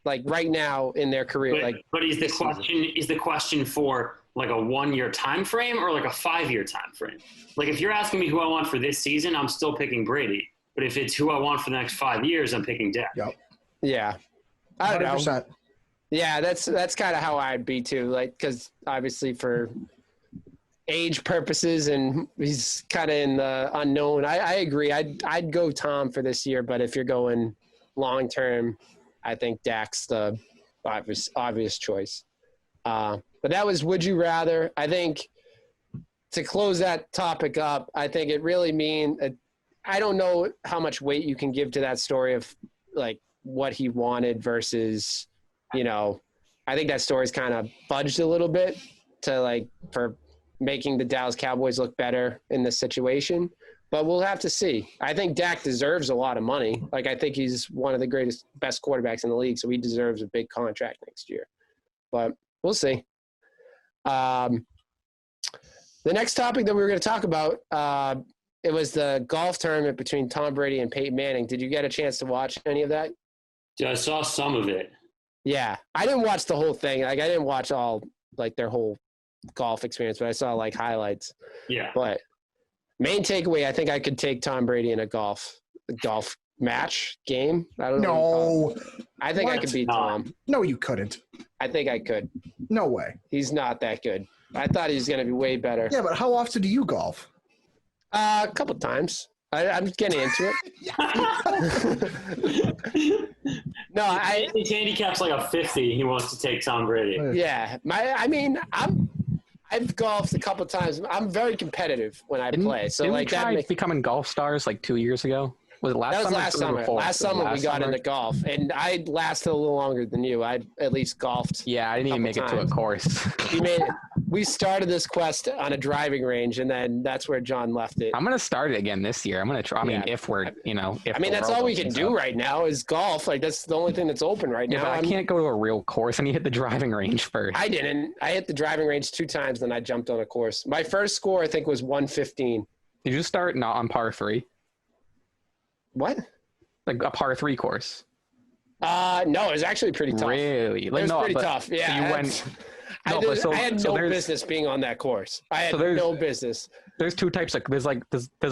right now in their career. But is the question for a 1 year time frame or a 5 year time frame? If you're asking me who I want for this season, I'm still picking Brady. But if it's who I want for the next 5 years, I'm picking Dak. Yep. Yeah. I don't 100%. know. Yeah, that's kind of how I'd be too. Because obviously for age purposes and he's kind of in the unknown. I agree. I'd go Tom for this year, but if you're going long term, I think Dak's the obvious choice. But that was would you rather. I think to close that topic up, I think it really I don't know how much weight you can give to that story of what he wanted versus, I think that story's kind of fudged a little bit to for making the Dallas Cowboys look better in this situation, but we'll have to see. I think Dak deserves a lot of money. I think he's one of the best quarterbacks in the league, so he deserves a big contract next year, but we'll see. The next topic that we were going to talk about, it was the golf tournament between Tom Brady and Peyton Manning. Did you get a chance to watch any of that? Yeah, I saw some of it. Yeah. I didn't watch the whole thing. I didn't watch all, their whole golf experience, but I saw, highlights. Yeah. But main takeaway, I think I could take Tom Brady in a golf match game. I don't know. No. I think I could beat Tom. No, you couldn't. I think I could. No way. He's not that good. I thought he was going to be way better. Yeah, but how often do you golf? A couple times. I'm getting into it. No, his handicap's a 50. He wants to take Tom Brady. Yeah, I've golfed a couple times. I'm very competitive when I play. So didn't we try becoming golf stars 2 years ago? Was it last summer? Last summer. Last summer we got into golf, and I lasted a little longer than you. I at least golfed. Yeah, I didn't even make it to a course. We started this quest on a driving range, and then that's where John left it. I'm gonna start it again this year. I'm gonna try. If we're, that's all we can do right now is golf. That's the only thing that's open right now. But I can't go to a real course. I need to hit the driving range first. I didn't. I hit the driving range 2 times, then I jumped on a course. My first score, I think, was 115. Did you start not on par 3? What? A par 3 course? No, it was actually pretty tough. Really? It was pretty tough. Yeah. So you went. I had no business being on that course. I had no business. There's 2 types. There's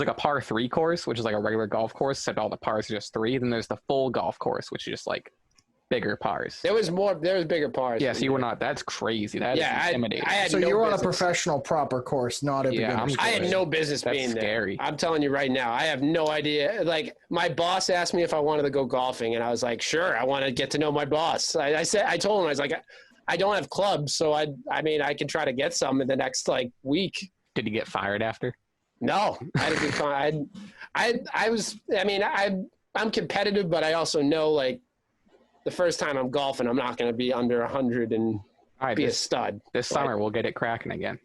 a par 3 course, which is a regular golf course, except all the pars are just 3. Then there's the full golf course, which is just bigger pars. There was bigger pars. Yeah, so you were not. That's crazy. That is intimidating. So you were on a professional proper course, not a beginner's course. I had no business being there. Scary. I'm telling you right now, I have no idea. My boss asked me if I wanted to go golfing, and I was like, sure, I want to get to know my boss. I told him, I was like, I don't have clubs, so I could try to get some in the next week. Did you get fired after? No, I had a good time. I'm competitive, but I also know the first time I'm golfing, I'm not going to be under 100 and be a stud. This summer, we'll get it cracking again.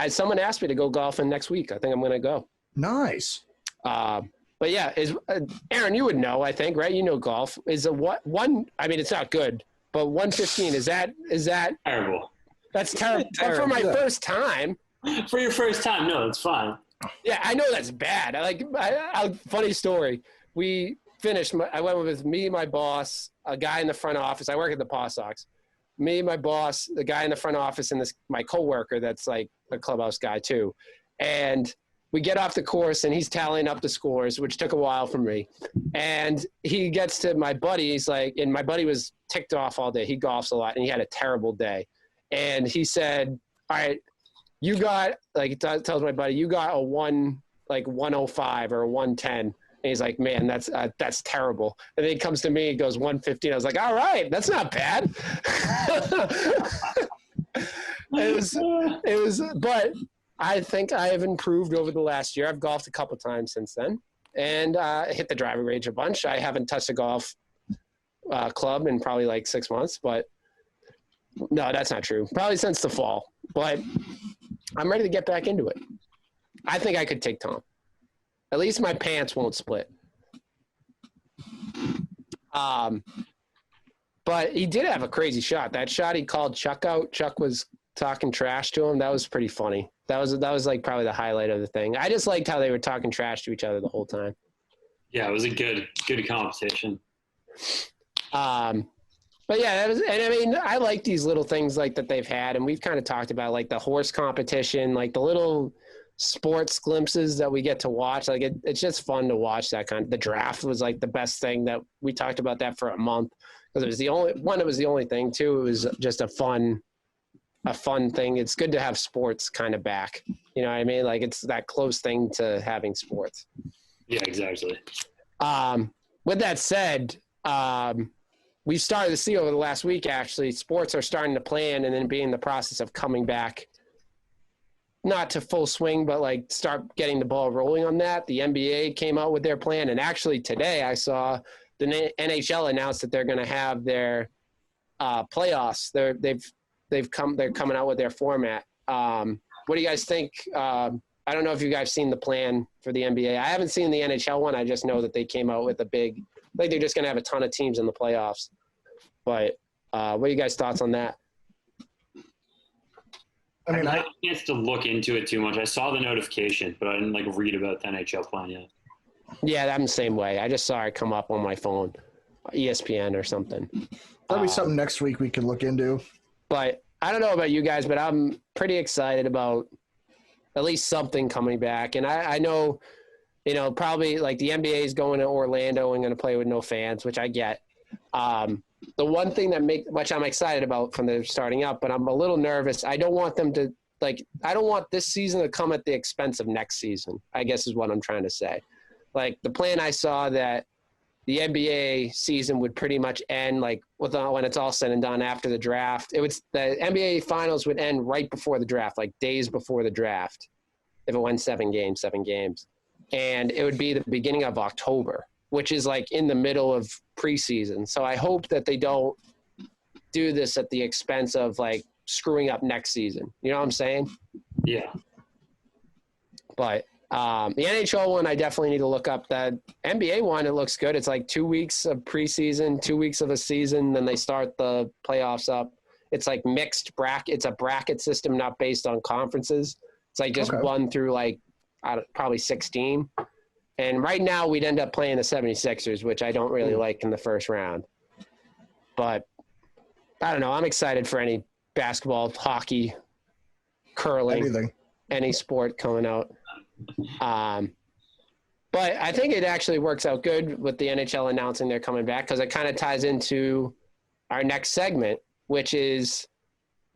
Someone asked me to go golfing next week. I think I'm going to go. Nice. But yeah, Aaron, you would know, I think, right? You know golf. Is it's not good, but 115, is that terrible? That's terrible. But for my first time. For your first time, no, it's fine. Yeah, I know that's bad. Funny story. We finished. I went with me, my boss, a guy in the front office. I work at the Paw Sox. Me, my boss, the guy in the front office, and my coworker that's like a clubhouse guy too. And we get off the course, and he's tallying up the scores, which took a while for me. And he gets to my buddy. He's like, and my buddy was ticked off all day. He golfs a lot, and he had a terrible day. And he said, all right, you got, like, he tells my buddy, you got a 105 or a 110. And he's like, man, that's terrible. And then he comes to me, he goes 115. I was like, all right, that's not bad. it was, but I think I have improved over the last year. I've golfed a couple times since then, and hit the driving range a bunch. I haven't touched a golf club in probably like 6 months, but no, that's not true. Probably since the fall, but I'm ready to get back into it. I think I could take Tom. At least my pants won't split. But he did have a crazy shot. That shot he called Chuck out. Chuck was talking trash to him. That was pretty funny. That was like probably the highlight of the thing. I just liked how they were talking trash to each other the whole time. Yeah, it was a good competition. But yeah, and I mean, I like these little things like that they've had, and we've kind of talked about like the horse competition, like the little sports glimpses that we get to watch. Like it's just fun to watch that the draft was like the best thing that we talked about that for a month because it was the only thing too. It was just a fun thing. It's good to have sports kind of back. You know what I mean? Like it's that close thing to having sports. Yeah, exactly. With that said, we've started to see over the last week, actually, sports are starting to plan and then be in the process of coming back, not to full swing, but like start getting the ball rolling on that. The NBA came out with their plan. And actually today I saw the NHL announced that they're going to have their playoffs. They're coming out with their format. What do you guys think? I don't know if you guys seen the plan for the NBA. I haven't seen the NHL one. I just know that they came out with a big, like they're just going to have a ton of teams in the playoffs. But what are you guys' thoughts on that? I mean, I had a chance to look into it too much. I saw the notification, but I didn't like read about the NHL plan yet. Yeah, I'm the same way. I just saw it come up on my phone, ESPN or something. That'll be something next week we could look into. But I don't know about you guys, but I'm pretty excited about at least something coming back. And I know, probably like the NBA is going to Orlando and going to play with no fans, which I get. The one thing which I'm excited about from the starting up, but I'm a little nervous. I don't want them to I don't want this season to come at the expense of next season, I guess is what I'm trying to say. Like the plan I saw that the NBA season would pretty much end when it's all said and done after the draft. The NBA finals would end right before the draft, like days before the draft, if it went 7 games. And it would be the beginning of October, which is like in the middle of preseason. So I hope that they don't do this at the expense of like screwing up next season. You know what I'm saying? Yeah. But the NHL one, I definitely need to look up. That NBA one, it looks good. It's like 2 weeks of preseason, 2 weeks of a season, then they start the playoffs up. It's like mixed bracket. It's a bracket system, not based on conferences. It's like just 1 through probably 16. And right now we'd end up playing the 76ers, which I don't really like in the first round. But I don't know. I'm excited for any basketball, hockey, curling, anything, any sport coming out. But I think it actually works out good with the NHL announcing they're coming back because it kind of ties into our next segment, which is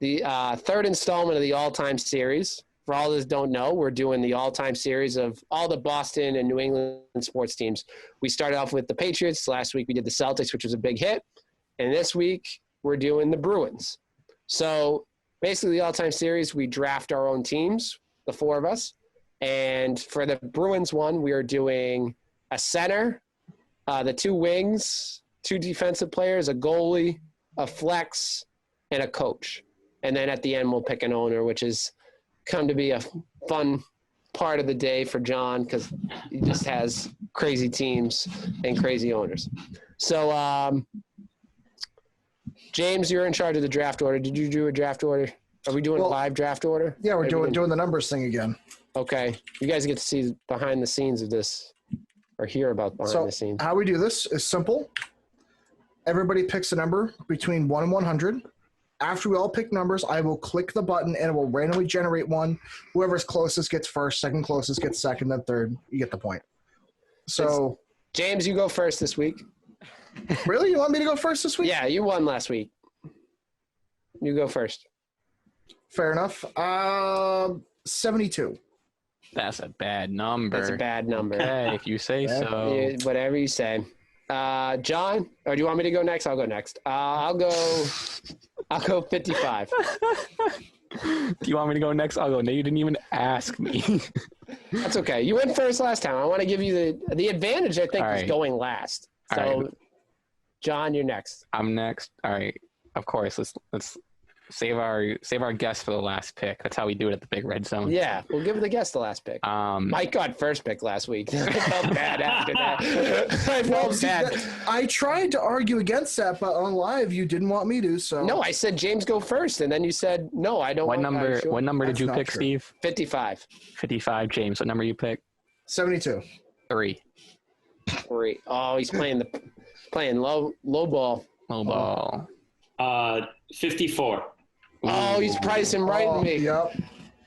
the third installment of the all-time series. For all those don't know, we're doing the all-time series of all the Boston and New England sports teams. We started off with the Patriots. Last week we did the Celtics, which was a big hit. And this week we're doing the Bruins. So basically the all-time series, we draft our own teams, the 4 of us. And for the Bruins one, we are doing a center, the 2 wings, 2 defensive players, a goalie, a flex, and a coach. And then at the end we'll pick an owner, which is come to be a fun part of the day for John because he just has crazy teams and crazy owners. So, James, you're in charge of the draft order. Did you do a draft order? Are we doing a live draft order? Yeah, we're doing the numbers thing again. Okay. You guys get to see behind the scenes of this or hear about behind the scenes. How we do this is simple. Everybody picks a number between 1 and 100. After we all pick numbers, I will click the button and it will randomly generate one. Whoever's closest gets first, second closest gets second, then third. You get the point. So, James, you go first this week. Really? You want me to go first this week? Yeah, you won last week. You go first. Fair enough. 72. That's a bad number. That's a bad number. Okay, if you say so. Yeah, whatever you say. John, or do you want me to go next? I'll go next. I'll go 55. Do you want me to go next? I'll go. No, you didn't even ask me. That's okay. You went first last time. I want to give you the advantage, I think, is going last. So, John, you're next. I'm next. All right. Of course. Let's save our guest for the last pick. That's how we do it at the Big Red Zone. Yeah, we'll give the guest the last pick. Mike got first pick last week. I felt bad after that. I felt bad. I tried to argue against that, but on live you didn't want me to. So no, I said James go first, and then you said no. I don't. What number? Sure. What number did you pick, true. Steve? 55. 55. James, what number you pick? 72. 3. Oh, he's playing low ball. Low ball. 54. Oh, he's pricing right me. Yep.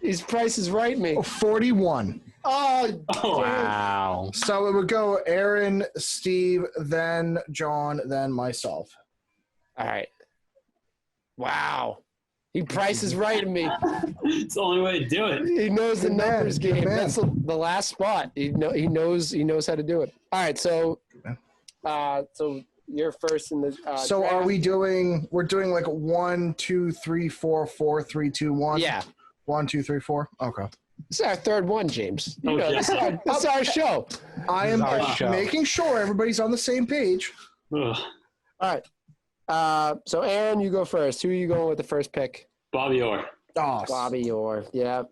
His price is right me. 41. Oh, Wow. So it would go Aaron, Steve, then John, then myself. all right. Wow. He prices right at me. It's the only way to do it. He knows the Good man, numbers good game. man. That's the last spot. He knows how to do it. All right, so you're first in the So draft. we're doing like 1, 2, 3, 4, 4, 3, 2, 1? Yeah. 1, 2, 3, 4? Okay. This is our third one, James. Oh, yeah. This is our show. I am our show. making sure everybody's on the same page. Ugh. All right. So Aaron, you go first. Who are you going with the first pick? Bobby Orr. Oh, Bobby Orr. Yeah.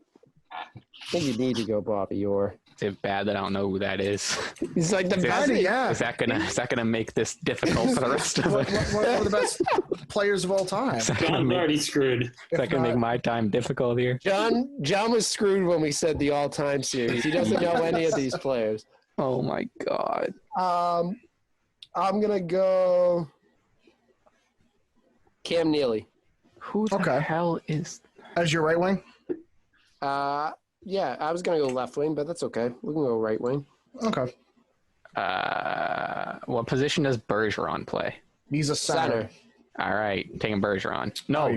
I think you need to go Bobby Orr. Is it bad that I don't know who that is? He's like the best. kinda, yeah. Is that gonna make this difficult for the rest of One us? of the best players of all time. Is that gonna John's make, already screwed. is that gonna make my time difficult here? John was screwed when we said the all-time series. He doesn't know any of these players. Oh my god. I'm gonna go Cam Neely. Who the hell is? As your right wing? Yeah, I was gonna go left wing, but that's okay. We can go right wing. Okay. What position does Bergeron play? He's a center. All right, taking Bergeron. No.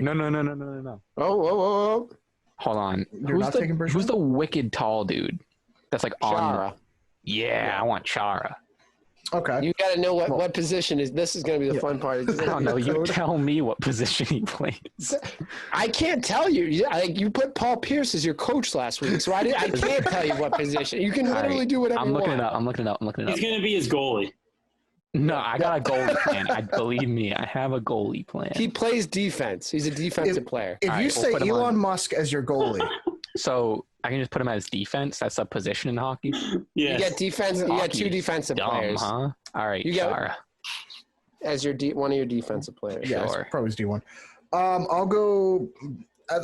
Oh. Hold on. You're not taking Bergeron? Who's the wicked tall dude? That's like on. Chara. Yeah, I want Chara. Okay. You got to know what position is. This is going to be the fun part. I don't know. You tell me what position he plays. I can't tell you. You put Paul Pierce as your coach last week, so I can't tell you what position. You can literally do whatever I'm you looking want. it up. I'm looking it up. He's going to be his goalie. No, I got a goalie plan. Believe me, I have a goalie plan. He plays defense. He's a defensive player. If All you right, say we'll put him Elon on. Musk as your goalie, So I can just put him as defense. That's a position in hockey. Yeah. You get defense. You got Hockey two is defensive dumb, players huh? All right, You got- Chara. as your one of your defensive players. yeah, Sure. probably D1. I'll go.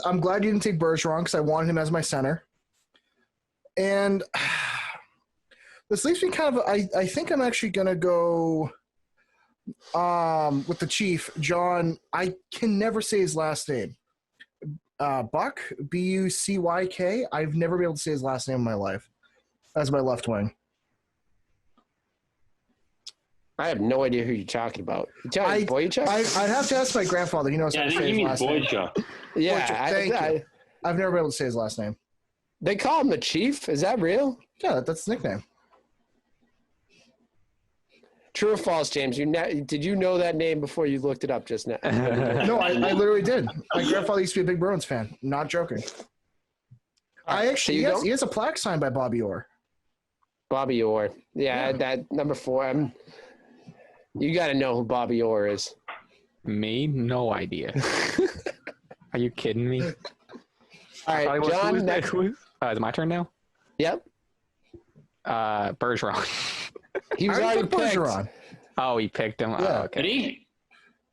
I'm glad you didn't take Bergeron because I wanted him as my center. And this leaves me kind of. I think I'm actually gonna go with the Chief, John. I can never say his last name. Buck, Bucyk. I've never been able to say his last name in my life. As my left wing. I have no idea who you're talking about. You talking Boychuk? I'd have to ask my grandfather. He knows Yeah, how I to think say you his mean last name. Boychuk. Yeah, Thank you. I've never been able to say his last name. They call him the Chief. Is that real? Yeah, that's his nickname. True or false, James? Did you know that name before you looked it up just now? No, I literally did. My grandfather used to be a big Bruins fan. Not joking. He has a plaque signed by Bobby Orr. Bobby Orr. Yeah, that number 4. You got to know who Bobby Orr is. Me? No idea. Are you kidding me? All right, John. Is it my turn now? Yep. Bergeron. He was I already took picked. Bergeron. Oh, he picked him. Yeah. Oh, okay. Did he?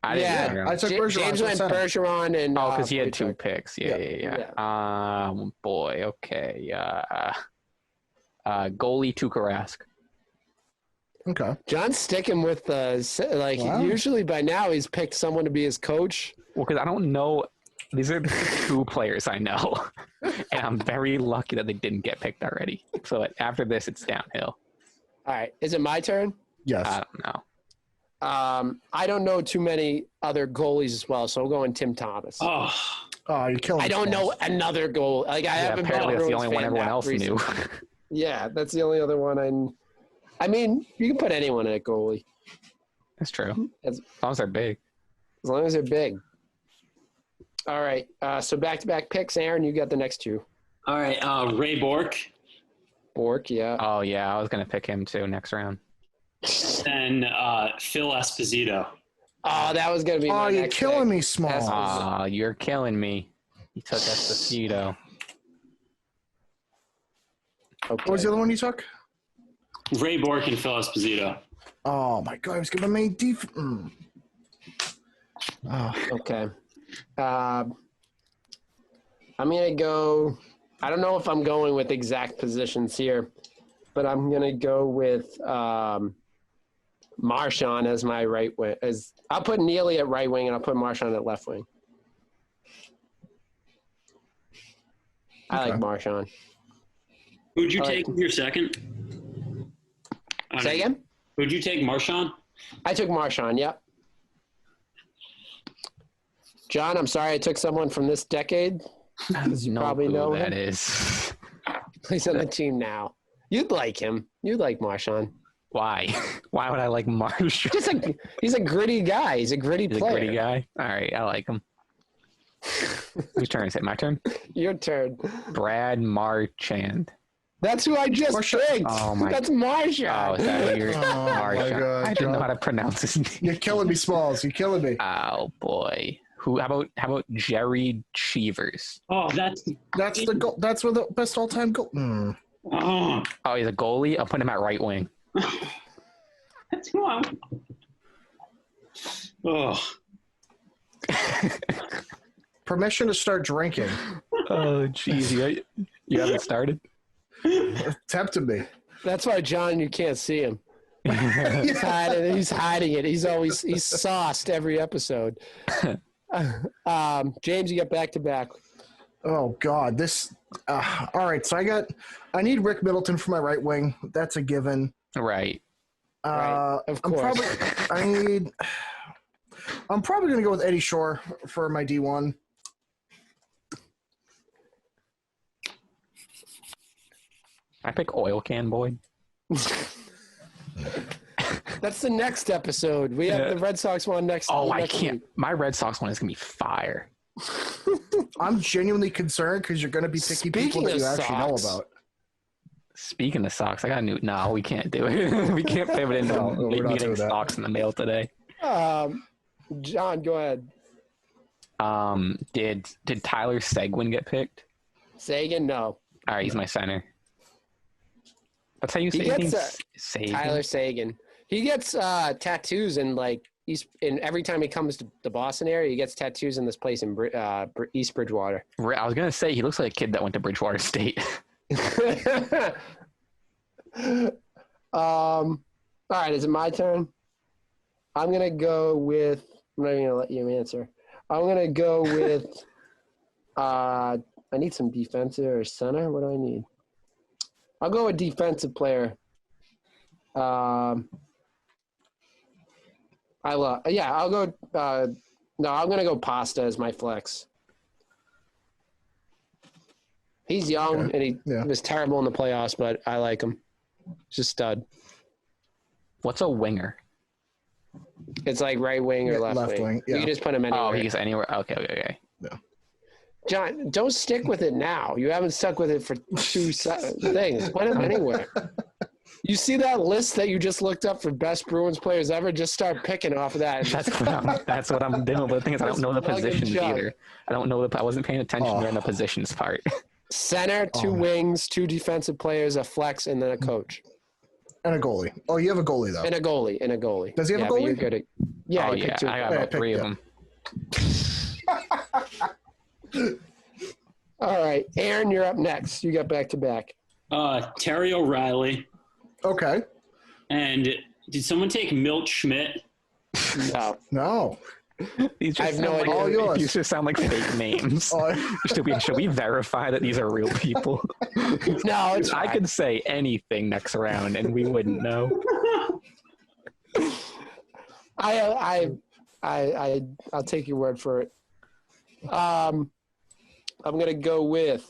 I didn't Yeah, know. I took Bergeron. James went center. Bergeron and. Oh, because he had 2 Boychuk. picks. Yeah. Boy. Okay. Goalie Tuukka Rask. Okay. John's sticking with Wow. usually by now he's picked someone to be his coach. Well, because I don't know. These are the 2 players I know, and I'm very lucky that they didn't get picked already. So after this, it's downhill. All right, is it my turn? Yes. I don't know. I don't know too many other goalies as well, so I'm going Tim Thomas. Oh, You're killing me. I don't know another goal. Like I haven't been a Apparently, that's the Bruins only one fan everyone that else knew. recently. Yeah, that's the only other one I mean, you can put anyone at goalie That's true. as As long as they're big. long as they're big. All right, so back-to-back picks. Aaron, you got the next 2. all right. Ray Bork Bork, yeah. Oh yeah, I was gonna pick him too next round. and Phil Esposito. Oh, that was gonna be. My You're next killing pick. me, Small. Oh, you're killing me. You took Esposito. Okay. What was the other one you took? Ray Bork and Phil Esposito. Oh my God, I was giving me Okay. I'm gonna go. I don't know if I'm going with exact positions here, but I'm gonna go with Marchand as my right wing. I'll put Neely at right wing and I'll put Marchand at left wing. I like Marchand. Who'd you All right. take with your second? Say again? Who'd you take, Marchand? I took Marchand. Yep. John, I'm sorry I took someone from this decade. You No probably clue know who that him. is. He's on the team now. You'd like him. You'd like Marchand. Why? Why would I like Marshall? He's a gritty guy. He's a gritty He's a player. gritty guy. All right, I like him. Whose turn is it? My turn? Your turn. Brad Marchand. That's who I just picked. Oh my- That's Marchand. Oh, is that who you're? Oh, my Marchand. God, I didn't know John. how to pronounce his name. You're killing me, Smalls. You're killing me. Oh boy. Who? How about Jerry Cheevers? Oh, that's That's the goal. That's where the best all-time goal. oh, Oh, he's a goalie. I'll put him at right wing. that's who I'm. Oh, Permission to start drinking. Oh, jeez. You haven't started? Tempted me. That's why, John, you can't see him. He's hiding it. He's sauced every episode. James, you got back to back. Oh God, this. All right, so I need Rick Middleton for my right wing. That's a given. Right. Right, of course. I'm probably gonna go with Eddie Shore for my D1. I pick Oil Can Boyd. That's the next episode. We have the Red Sox one next. Oh, I next can't. week. My Red Sox one is gonna be fire. I'm genuinely concerned because you're gonna be picking people Speaking that you of actually know Sox. about. Speaking of socks, I got a new. No, we can't do it. We can't pivot into No, we're not getting doing that. stocks in the mail today. John, go ahead. Did Tyler Seguin get picked? Sagan, no. All right, he's my center. That's how you say He his gets name? Sagan? Tyler Sagan. He gets tattoos and every time he comes to the Boston area, he gets tattoos in this place in East Bridgewater. I was gonna say he looks like a kid that went to Bridgewater State. All right, is it my turn? I'm gonna go with. I'm not even gonna let you answer. I'm gonna go with. I need some defensive or center. What do I need? I'll go with defensive player. I'll go. No, I'm gonna go Pasta as my flex. He's young and he was terrible in the playoffs, but I like him. He's a stud. What's a winger? It's like right wing or left wing. yeah. You can just put him anywhere. Oh, he's anywhere. Okay. John, don't stick with it now. You haven't stuck with it for two things. Put him anywhere. You see that list that you just looked up for best Bruins players ever? Just start picking off of that. That's what I'm doing. But the thing is, I don't know the positions either. I don't know. I wasn't paying attention during the positions part. Center, two wings, two defensive players, a flex, and then a coach. And a goalie. Oh, you have a goalie though. And a goalie. Does he have a but goalie? You're good at, Oh he yeah, picked two. I got about three of them. All right, Aaron, you're up next. You got back to back. Terry O'Reilly Okay. and Did someone take Milt Schmidt? No. No. These I just have no sound idea. All yours. These just sound like fake names. Should we verify that these are real people? No, it's I fine. could say anything next round and we wouldn't know. I'll take your word for it. I'm gonna go with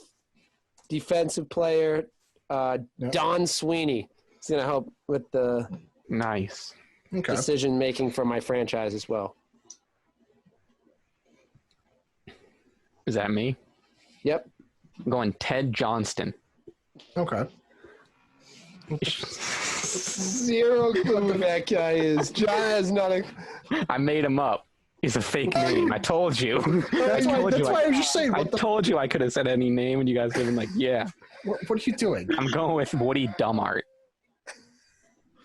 defensive player Don Sweeney. He's gonna help with the Nice. Okay. decision making for my franchise as well. Is that me? Yep. I'm going Ted Johnston. Okay. Zero clue who that guy is. John has not a. I made him up. He's a fake name. I told you. That's why I was just saying. I told you I could have said any name, and you guys would have been like, "Yeah." What are you doing? I'm going with Woody Dummart.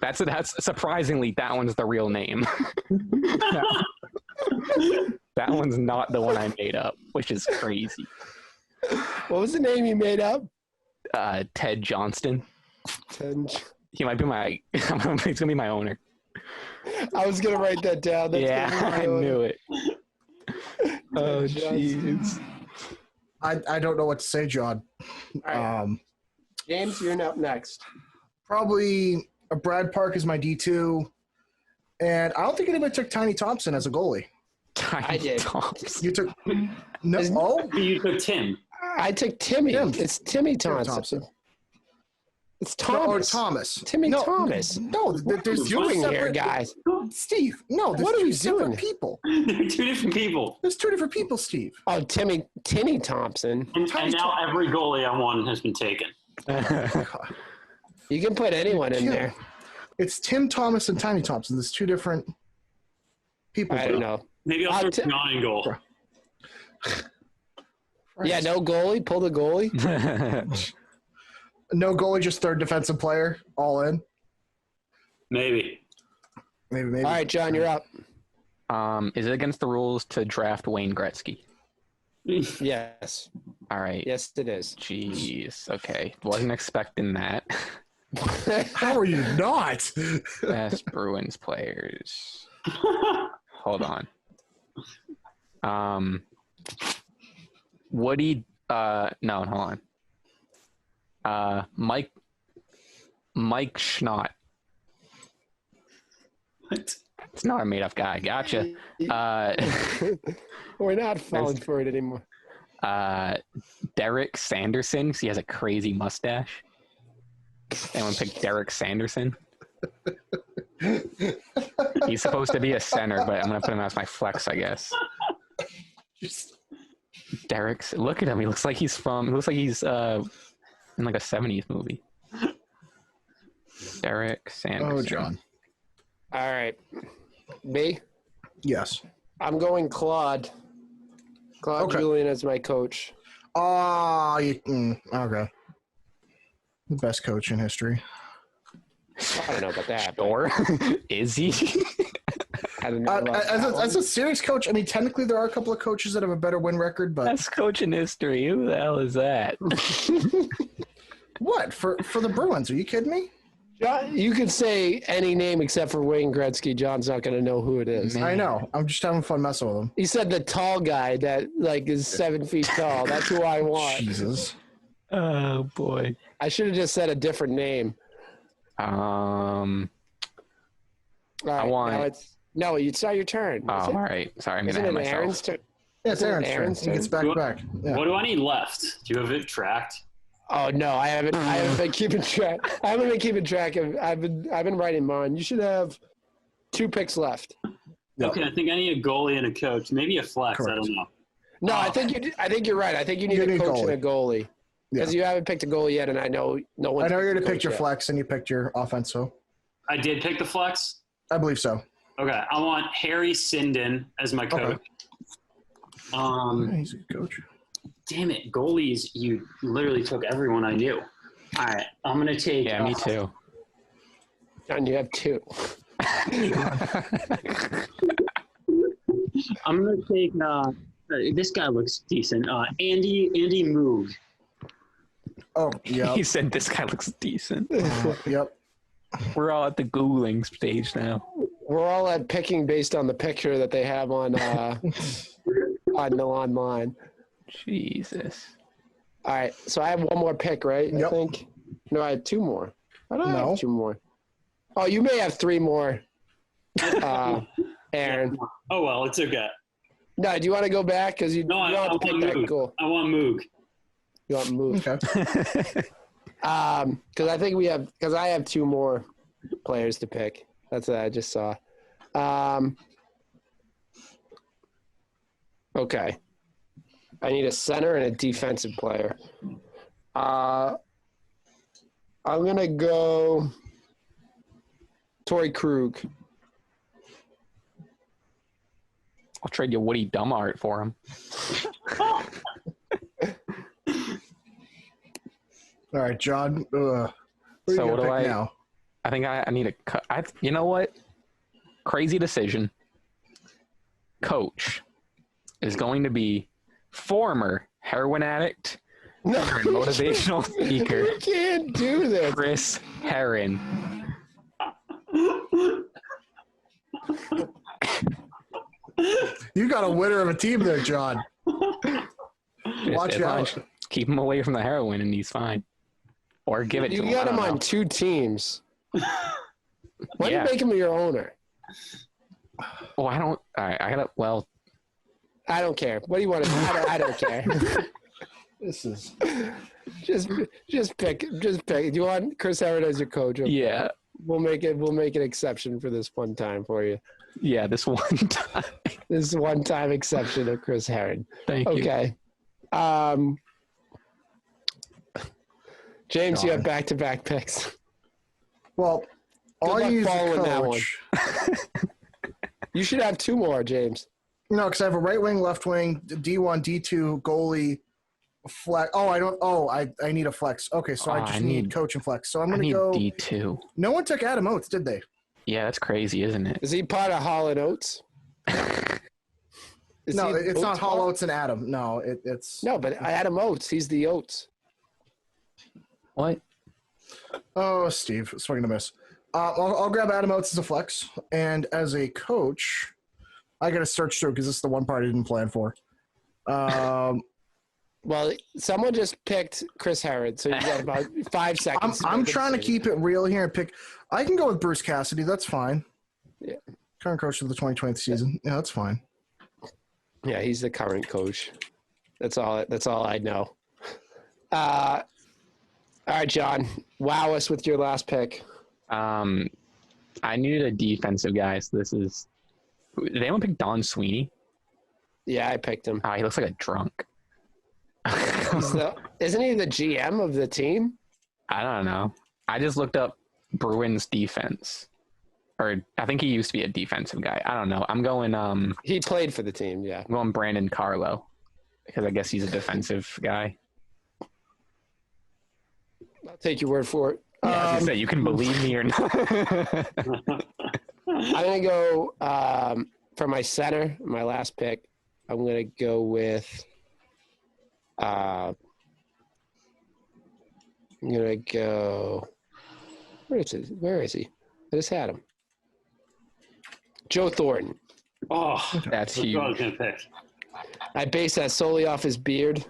That's surprisingly that one's the real name. That one's not the one I made up, which is crazy. What was the name you made up? Ted Johnston. He might be my. He's gonna be my owner. I was gonna write that down. That's Yeah, I knew it. Oh jeez. I don't know what to say, John. All right. James, you're up next. Probably Brad Park is my D2, and I don't think anybody took Tiny Thompson as a goalie. I did. You took no. Oh, You took Tim. I took Timmy. Tim. It's Timmy Thompson. It's Thomas. or Thomas. Timmy no, Thomas. No, What are there's we two doing here, separate guys? Steve, no, there's What are two we separate doing? people. They're two different people. There's two different people, Steve. Oh, Tinny Thompson. And now every goalie I won has been taken. You can put anyone in there. It's Tim Thomas and Tiny Thompson. There's two different people. I don't know. Maybe I'll throw John in goal. Yeah, no goalie. Pull the goalie. No goalie, just third defensive player, all in. Maybe. Maybe. All right, John, you're up. Is it against the rules to draft Wayne Gretzky? Yes. All right. Yes, it is. Jeez. Okay. Wasn't expecting that. How are you not? Best Bruins players. Hold on. Woody. No, hold on. Mike Schnott. What? It's not a made-up guy. Gotcha. We're not falling for it anymore. Derek Sanderson. 'Cause he has a crazy mustache. Anyone pick Derek Sanderson? He's supposed to be a center, but I'm gonna put him as my flex, I guess. Derek, look at him. He looks like he's in like a 70s movie. Derek Sanderson. Oh, John. All right. Me? Yes. I'm going Claude. Claude Okay. Julien as my coach. Okay. The best coach in history. I don't know about that. but Or is he? I don't know. About that one. As a serious coach, I mean, technically there are a couple of coaches that have a better win record, but Best coach in history. Who the hell is that? what for the Bruins? Are you kidding me? John, you could say any name except for Wayne Gretzky. John's not going to know who it is. Man. I know. I'm just having fun messing with him. He said the tall guy that is 7 feet tall. That's who I want. Jesus. Oh boy. I should have just said a different name. All right, want- it's not your turn. Oh, Is it? all right. Sorry, I'm Isn't gonna it have Aaron's myself. turn? Yeah, it's Isn't it Aaron's turn. Aaron's He gets turn? back to back. Yeah. What do I need left? Do you have it tracked? Oh no, I haven't been keeping track. I haven't been keeping track of. I've been writing mine. You should have 2 picks left. Yep. Okay, I think I need a goalie and a coach. Maybe a flex. Correct. I don't know. No, I think you're right. I think you need a coach and a goalie because you haven't picked a goalie yet, and I know no one. I know you're going to pick your flex and you picked your offense, so I did pick the flex. I believe so. Okay, I want Harry Sinden as my coach. He's a good coach. Damn it, goalies! You literally took everyone I knew. All right, I'm gonna take. Yeah, me too. John, you have 2. I'm gonna take. This guy looks decent. Andy Moog. Oh, yeah. He said this guy looks decent. Yep. We're all at the Googling stage now. We're all at picking based on the picture that they have on online. Jesus. All right, so I have one more pick, right? Yep. I think. No, I have two more. I don't No. have two more. Oh, you may have three more, Aaron. Oh, well, it's okay. No, do you want to go back? Because you No, don't have to pick that goal. I want Moog. You want to move? Okay. Because I think because I have two more players to pick. That's what I just saw. Okay. I need a center and a defensive player. I'm going to go Torrey Krug. I'll trade you Woody Dummart for him. All right, John. Who So what do I? now? I think I need a cut. You know what? Crazy decision. Coach is going to be former heroin addict No, and motivational speaker you can't do this. Chris Herron. You got a winner of a team there, John. Watch As long out. as- Keep him away from the heroin, and he's fine. Or give it to You him. got I him don't on know. two teams. Why do Yeah. you make him your owner? Oh, I don't. All right, I gotta. Well, I don't care. What do you want to do? I don't care. This is. Just pick. Just pick. Do you want Chris Howard as your coach? Okay. yeah, We'll make an exception for this one time for you. yeah. This one time. This is one time exception of Chris Herron. Thank you. Okay. James, you have back-to-back picks. Well, I'll luck use a following that one. coach. You should have two more, James. No, because I have a right wing, left wing, D1, D2, goalie, flex. Oh, I don't. Oh, I need a flex. Okay, so I just need coach and flex. So I'm I going to need go. D2. No one took Adam Oates, did they? Yeah, that's crazy, isn't it? Is he part of Hall and Oates? Is No, he it's not Oates Hall Hall? Oates and Adam. No, it's. No, but Adam Oates, he's the Oates. What? Oh, Steve, swing and a miss. I'll grab Adam Oates as a flex, and as a coach, I got to search through because this is the one part I didn't plan for. Well, someone just picked Chris Herron, so you got about 5 seconds. I'm make a trying to decision. keep it real here and pick. I can go with Bruce Cassidy. That's fine. Yeah. Current coach of the 2020 season. Yeah, that's fine. Yeah, he's the current coach. That's all I know. All right, John. Wow us with your last pick. I needed a defensive guy, so this is. Did anyone pick Don Sweeney? Yeah, I picked him. Oh, he looks like a drunk. Isn't he the GM of the team? I don't know. I just looked up Bruins defense. Or I think he used to be a defensive guy. I don't know. I'm going He played for the team, yeah. I'm going Brandon Carlo. Because I guess he's a defensive guy. I'll take your word for it. Yeah, I was gonna say, you can believe me or not. I'm going to go for my center, my last pick. I'm going to go with I'm going to go where is he? I just had him. Joe Thornton. Oh, That's that's what I was huge. going to pick. I base that solely off his beard.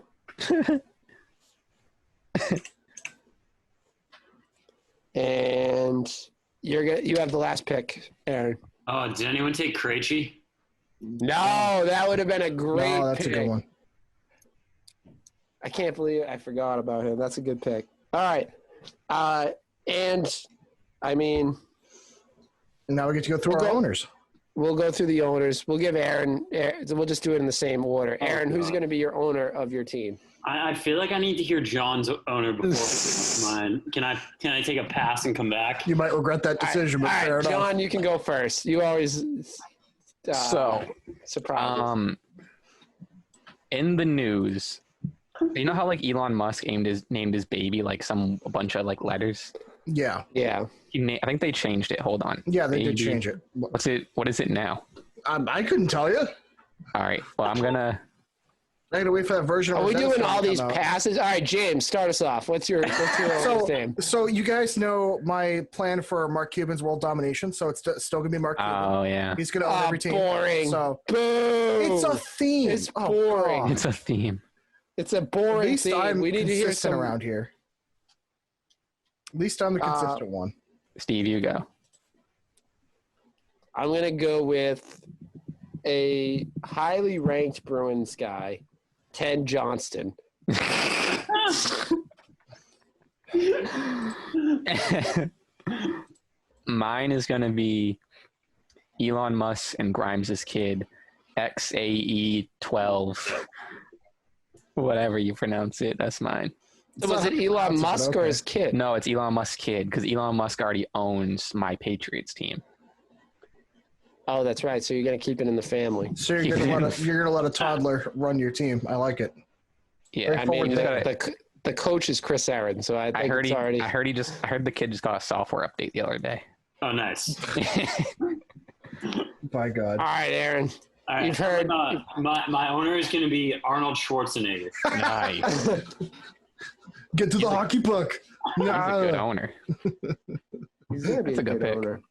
And you have the last pick, Aaron. Oh, did anyone take Krejci? No, that would have been a great No, that's pick. a good one. I can't believe I forgot about him. That's a good pick. All right. And I mean, And now we get to go through Okay. our owners. we'll go through the owners. We'll give Aaron we'll just do it in the same order. Oh, Aaron, who's God. going to be your owner of your team? I feel like I need to hear John's owner before mine. Can I take a pass and come back? You might regret that decision, All but fair right, enough. John, you can go first. You always So, surprise. in the news, you know how like Elon Musk named his baby like a bunch of like letters? Yeah. Yeah. I think they changed it. Hold on. Yeah, they did Baby- change it. What is it now? I couldn't tell you. All right. Well, I'm gonna I gotta wait for that version. Are we of doing all these out. passes? All right, James, start us off. What's your name? So you guys know my plan for Mark Cuban's world domination. So it's still gonna be Mark Cuban. Oh yeah, He's gonna own every team. Boring. So Boo. it's a theme. It's boring. God. it's a theme. It's a boring At least theme. I'm We need to hear consistent some around here. At least I'm the consistent one. Steve, you go. I'm gonna go with a highly ranked Bruins guy, Ted Johnston. Mine is going to be Elon Musk and Grimes' kid, XAE12. Whatever you pronounce it, that's mine. Was it Elon Musk or his kid? No, it's Elon Musk's kid because Elon Musk already owns my Patriots team. Oh, that's right. So you're gonna keep it in the family. So you're gonna let a toddler run your team. I like it. Yeah, Very I forward mean, thinking. the coach is Chris Aaron, so I think it's already. I heard the kid just got a software update the other day. Oh, nice. By God. All right, Aaron. All right. You've heard. My owner is going to be Arnold Schwarzenegger. Nice. Get to the hockey puck. He's a good owner. He's gonna be That's a good pick. owner.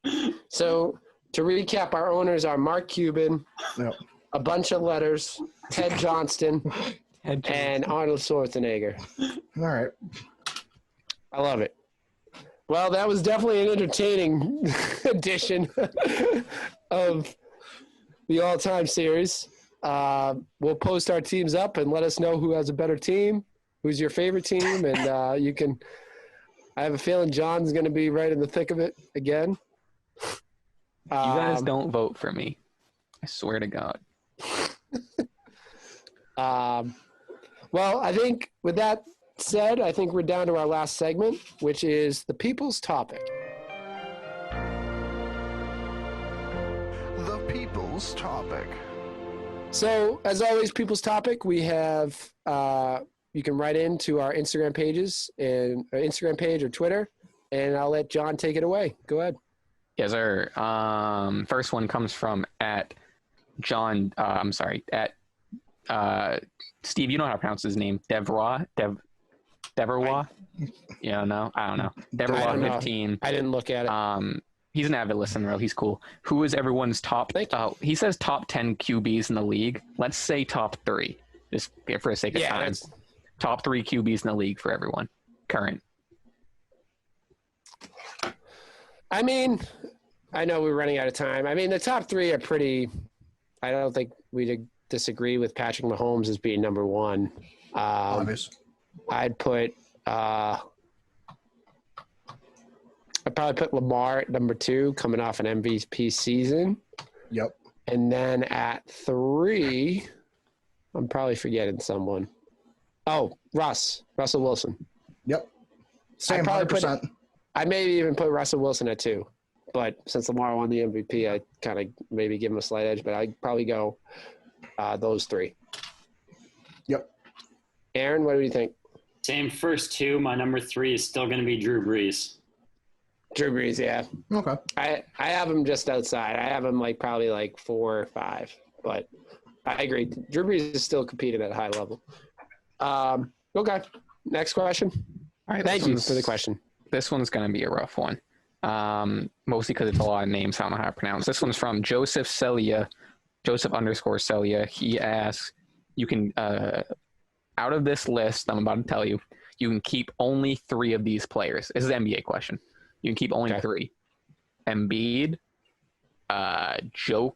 So to recap, our owners are Mark Cuban, Yep. a bunch of letters, Ted Johnston, and Arnold Schwarzenegger. All right. I love it. Well, that was definitely an entertaining edition of the all-time series. We'll post our teams up and let us know who has a better team, who's your favorite team, and you can. I have a feeling John's going to be right in the thick of it again. You guys don't vote for me. I swear to God. Well, I think with that said, I think we're down to our last segment, which is the people's topic. The people's topic. So, as always, people's topic, we have you can write into our Instagram pages and Instagram page or Twitter, and I'll let John take it away. Go ahead. Yes, sir. First one comes from at John. At Steve. You know how to pronounce his name? Deverwa. Yeah, no, I don't know. Deverwa 15. I didn't look at it. He's an avid listener. He's cool. Who is everyone's top? He says top 10 QBs in the league. Let's say top 3, just for the sake of time. Top 3 QBs in the league for everyone. Current. I mean, I know we're running out of time. I mean, the top 3 are pretty. I don't think we'd disagree with Patrick Mahomes as being number 1. Obvious. I'd put. I'd probably put Lamar at number 2, coming off an MVP season. Yep. And then at 3, I'm probably forgetting someone. Oh, Russell Wilson. Yep. Same 100%. I maybe even put Russell Wilson at 2, but since Lamar won the MVP, I kind of maybe give him a slight edge, but I'd probably go those 3. Yep. Aaron, what do you think? Same first 2. My number 3 is still going to be Drew Brees. Drew Brees, yeah. Okay. I have him just outside. I have him probably 4 or 5, but I agree. Drew Brees is still competing at a high level. Okay. Next question. All right. Thank you for the question. This one's going to be a rough one. Mostly because it's a lot of names I don't know how to pronounce. This one's from Joseph _Celia. He asks, you can, out of this list I'm about to tell you, you can keep only 3 of these players. This is an NBA question. You can keep only 3. Embiid, Jokic,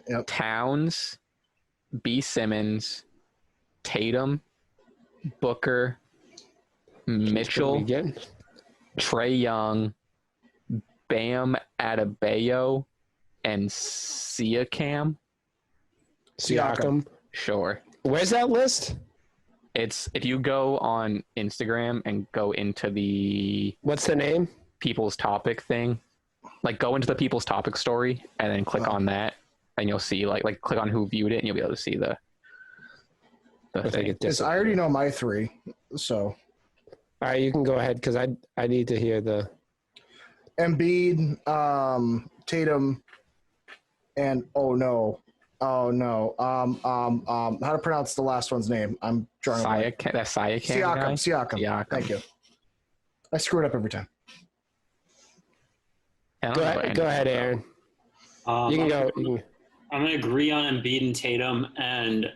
yep. Towns, B. Simmons, Tatum, Booker, Mitchell, Trae Young, Bam Adebayo, and Siakam. Sure. Where's that list? It's if you go on Instagram and go into the What's the name? People's Topic thing, go into the People's Topic story and then click on that, and you'll see like click on who viewed it, and you'll be able to see the thing. I already know my 3, so. All right, you can go ahead because I need to hear the Embiid, Tatum, and oh no, Oh no. How to pronounce the last one's name? I'm drawing a blank. That's Siakam guy? Siakam. Thank you. I screw it up every time. Go ahead, Aaron. You can go. I'm going to agree on Embiid and Tatum, and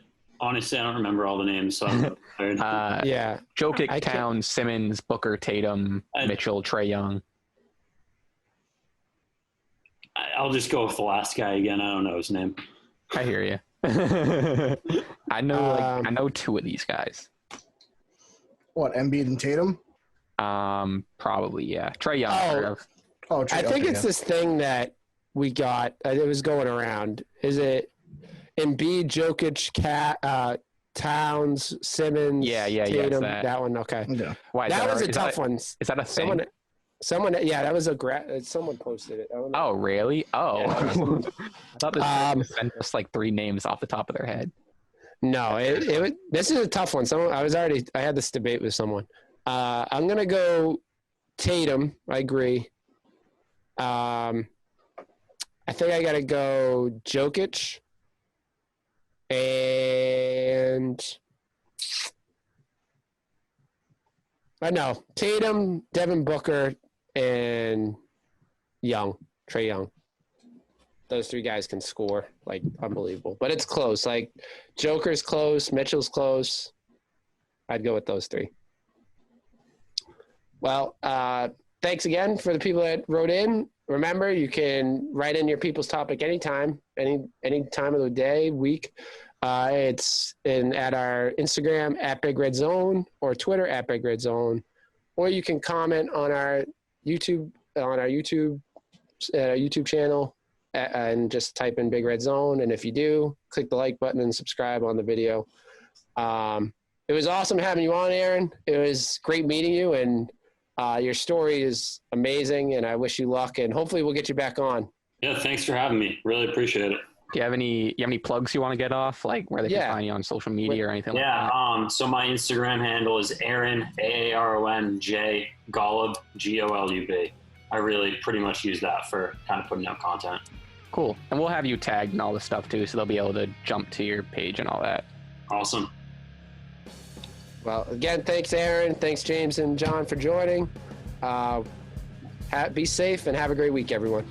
honestly, I don't remember all the names, so I'm tired. Yeah. Jokic, Towns, Simmons, Booker, Tatum, Mitchell, Trae Young. I'll just go with the last guy again. I don't know his name. I hear you. I know two of these guys. What, Embiid and Tatum? Probably, yeah. Trae Young. Trae, I think it's this thing that we got. It was going around. Is it Embiid, Jokic, Towns, Simmons? Yeah. Tatum, Yes, that one. Okay. Yeah. Why, that was a tough one. Is that a thing? Someone, yeah, that was someone posted it. I don't know. Oh, really? Oh, Yeah. I thought this sent us like 3 names off the top of their head. No, this is a tough one. I had this debate with someone. I'm gonna go Tatum. I agree. I think I gotta go Jokic and Tatum, Devin Booker, and Trae Young. Those 3 guys can score like unbelievable, but it's close. Like Joker's close, Mitchell's close. I'd go with those 3. Well, thanks again for the people that wrote in. Remember, you can write in your people's topic anytime, any time of the day, week. It's at our Instagram at Big Red Zone or Twitter at Big Red Zone, or you can comment on our YouTube channel and just type in Big Red Zone. And if you do, click the like button and subscribe on the video. It was awesome having you on, Aaron. It was great meeting you, and your story is amazing, and I wish you luck, and hopefully we'll get you back on. Yeah, thanks for having me. Really appreciate it. Do you have any plugs you want to get off, like where they can find you on social media or anything like that? So my Instagram handle is Aaron, AARONJ, Golub, GOLUB. I really pretty much use that for kind of putting out content. Cool. And we'll have you tagged and all this stuff too, so they'll be able to jump to your page and all that. Awesome. Well, again, thanks, Aaron. Thanks, James and John, for joining. Be safe and have a great week, everyone.